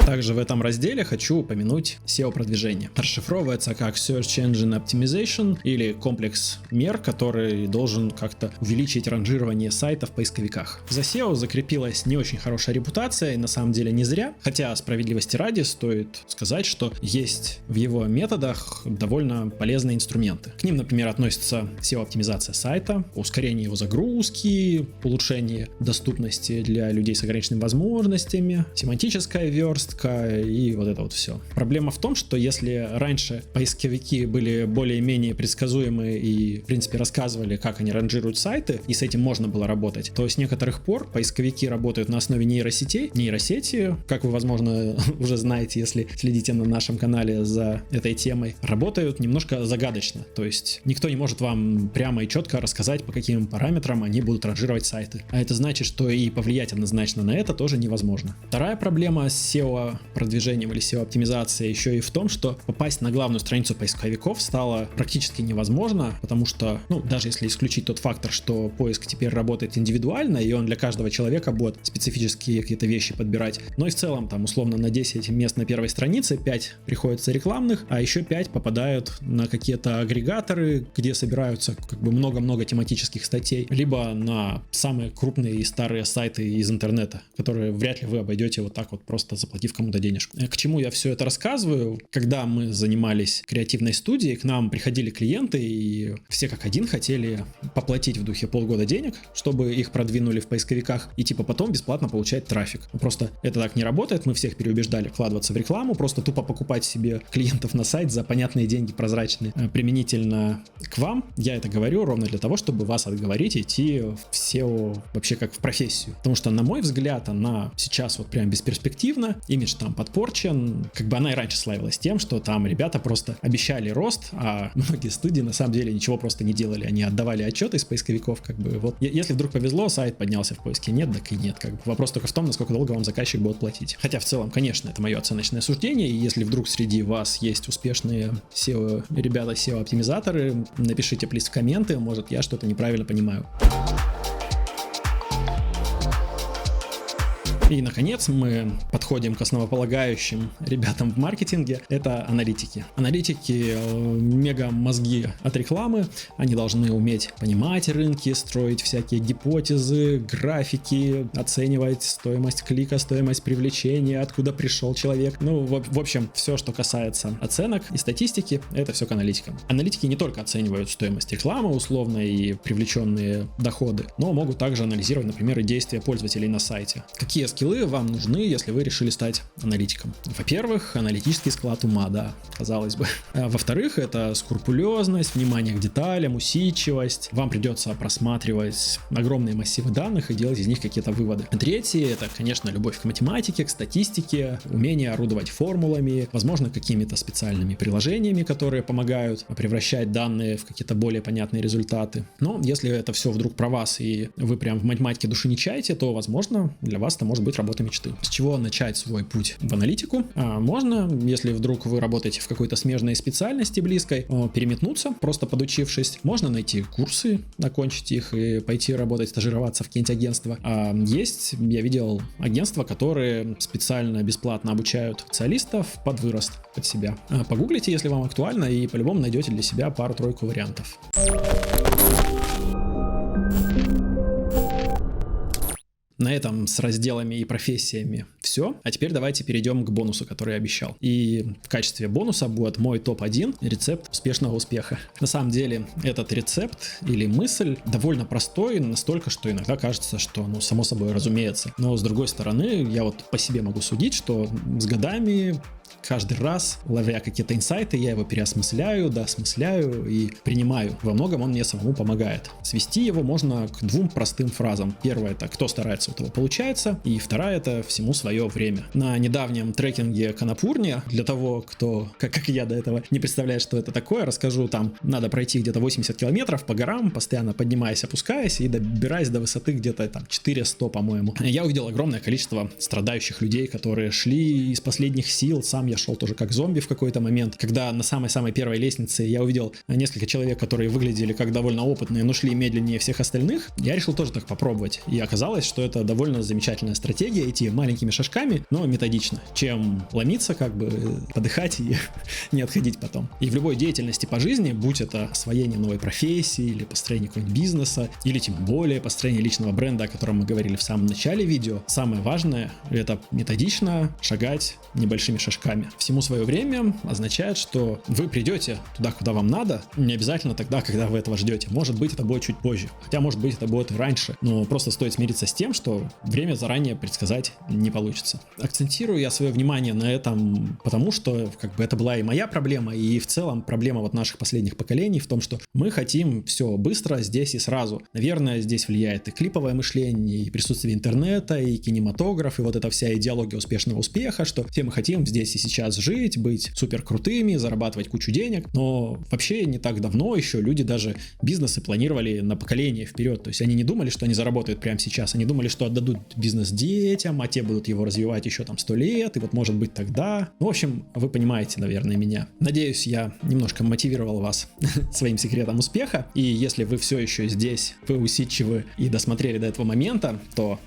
Также в этом разделе хочу упомянуть SEO-продвижение. Расшифровывается как Search Engine Optimization или комплекс мер, который должен как-то увеличить ранжирование сайта в поисковиках. За SEO закрепилась не очень хорошая репутация, и на самом деле не зря, хотя справедливости ради стоит сказать, что есть в его методах довольно полезные инструменты. К ним, например, относятся SEO-оптимизация сайта, ускорение его загрузки, улучшение доступности для людей с ограниченными возможностями, семантическая верстка и вот это вот все. Проблема в том, что если раньше поисковики были более-менее предсказуемы и, в принципе, рассказывали, как они ранжируют сайты, и с этим можно было работать, то с некоторых пор поисковики работают на основе нейросетей. Нейросети, как вы, возможно, уже знаете, если следите на нашем канале за этой темой, работают немножко загадочно. То есть никто не может вам прямо и четко рассказать, по каким параметрам они будут ранжировать сайты. А это значит, что и повлиять однозначно на это тоже невозможно. Вторая проблема с SEO-продвижением или SEO-оптимизацией еще и в том, что попасть на главную страницу поисковиков стало практически невозможно, потому что, даже если исключить тот фактор, что поиск теперь работает индивидуально, и он для каждого человека будет специфические какие-то вещи подбирать, но и в целом, там, условно, на 10 мест на первой странице 5 приходится рекламных, а еще 5 попадают на какие-то агрегаторы, где собираются много-много тематических статей, либо на самые крупные и старые сайты из интернета, которые вряд ли вы обойдете вот так вот, просто заплатив кому-то денежку. К чему я все это рассказываю? Когда мы занимались креативной студией, к нам приходили клиенты, и все как один хотели поплатить в духе полгода денег, чтобы их продвинули в поисковиках, и потом бесплатно получать трафик. Просто это так не работает, мы всех переубеждали вкладываться в рекламу, просто тупо покупать себе клиентов на сайт за понятные деньги, прозрачные. Применительно к вам, я это говорю ровно для того, чтобы вас отговорить идти в SEO вообще как в профессию. Потому что, на мой взгляд, она сейчас вот прям бесперспективна, имидж там подпорчен, она и раньше славилась тем, что там ребята просто обещали рост, а многие студии на самом деле ничего просто не делали, они отдавали отчеты из поисковиков, вот, если вдруг повезло, сайт поднялся в поиске, нет, так и нет, вопрос только в том, насколько долго вам заказчик будет платить. Хотя в целом, конечно, это мое оценочное суждение, и если вдруг среди вас есть успешные SEO, ребята, SEO-оптимизаторы, напишите, плиз, в комменты, может, я что-то неправильно понимаю. И, наконец, мы подходим к основополагающим ребятам в маркетинге. Это аналитики. Аналитики мега-мозги от рекламы. Они должны уметь понимать рынки, строить всякие гипотезы, графики, оценивать стоимость клика, стоимость привлечения, откуда пришел человек. В общем, все, что касается оценок и статистики, это все к аналитикам. Аналитики не только оценивают стоимость рекламы условно и привлеченные доходы, но могут также анализировать, например, и действия пользователей на сайте. Какие скиллы вам нужны, если вы решили стать аналитиком? Во-первых, аналитический склад ума, да, казалось бы. Во-вторых, это скрупулезность, внимание к деталям, усидчивость. Вам придется просматривать огромные массивы данных и делать из них какие-то выводы. Третье, это, конечно, любовь к математике, к статистике, умение орудовать формулами, возможно, какими-то специальными приложениями, которые помогают превращать данные в какие-то более понятные результаты. Но если это все вдруг про вас, и вы прям в математике души не чаете, то, возможно, для вас это может быть быть работа мечты. С чего начать свой путь в аналитику? Можно, если вдруг вы работаете в какой-то смежной специальности близкой, переметнуться, просто подучившись. Можно найти курсы, окончить их и пойти работать, стажироваться в какие-нибудь агентства. Есть, я видел агентства, которые специально бесплатно обучают специалистов под вырост, под себя. Погуглите, если вам актуально, и по-любому найдете для себя пару-тройку вариантов. На этом с разделами и профессиями все. А теперь давайте перейдем к бонусу, который я обещал. И в качестве бонуса будет мой топ-1 рецепт успешного успеха. На самом деле этот рецепт или мысль довольно простой, настолько, что иногда кажется, что само собой разумеется. Но с другой стороны, я вот по себе могу судить, что с годами каждый раз, ловя какие-то инсайты, я его переосмысляю, досмысляю и принимаю. Во многом он мне самому помогает. Свести его можно к двум простым фразам. Первая — это «кто старается, у того получается», и вторая — это «всему свое время». На недавнем трекинге к Анапурне, для того, кто, как я до этого, не представляет, что это такое, расскажу. Там надо пройти где-то 80 километров по горам, постоянно поднимаясь, опускаясь и добираясь до высоты где-то там 400, по-моему. Я увидел огромное количество страдающих людей, которые шли из последних сил. Сам я шел тоже как зомби в какой-то момент. Когда на самой-самой первой лестнице я увидел несколько человек, которые выглядели как довольно опытные, но шли медленнее всех остальных, я решил тоже так попробовать. И оказалось, что это довольно замечательная стратегия, идти маленькими шажками, но методично, чем ломиться, как бы подыхать и не отходить потом. И в любой деятельности по жизни, будь это освоение новой профессии или построение какого-нибудь бизнеса, или тем более построение личного бренда, о котором мы говорили в самом начале видео, самое важное — это методично шагать небольшими шажками. Всему свое время означает, что вы придете туда, куда вам надо, не обязательно тогда, когда вы этого ждете. Может быть, это будет чуть позже, хотя, может быть, это будет и раньше, но просто стоит смириться с тем, что время заранее предсказать не получится. Акцентирую я свое внимание на этом, потому что как бы это была и моя проблема, и в целом проблема вот наших последних поколений в том, что мы хотим все быстро, здесь и сразу. Наверное, здесь влияет и клиповое мышление, и присутствие интернета, и кинематограф, и вот эта вся идеология успешного успеха, что все мы хотим здесь и сейчас жить, быть супер крутыми, зарабатывать кучу денег. Но вообще не так давно еще люди даже бизнесы планировали на поколение вперед. То есть они не думали, что они заработают прямо сейчас. Они думали, что отдадут бизнес детям, а те будут его развивать еще там 100 лет, и вот может быть тогда. Ну, в общем, вы понимаете, наверное, меня. Надеюсь, я немножко мотивировал вас своим секретом успеха. И если вы все еще здесь, вы усидчивы и досмотрели до этого момента, то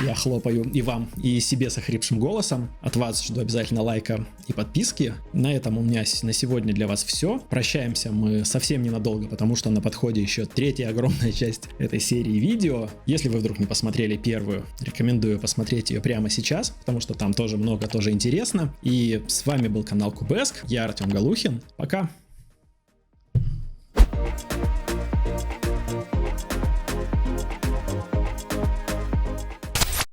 я хлопаю и вам, и себе с охрипшим голосом. От вас жду обязательно лайка и подписки. На этом у меня на сегодня для вас все. Прощаемся мы совсем ненадолго, потому что на подходе еще третья огромная часть этой серии видео. Если вы вдруг не посмотрели первую, рекомендую посмотреть ее прямо сейчас, потому что там тоже много, тоже интересно. И с вами был канал Кубеск. Я Артем Галухин. Пока!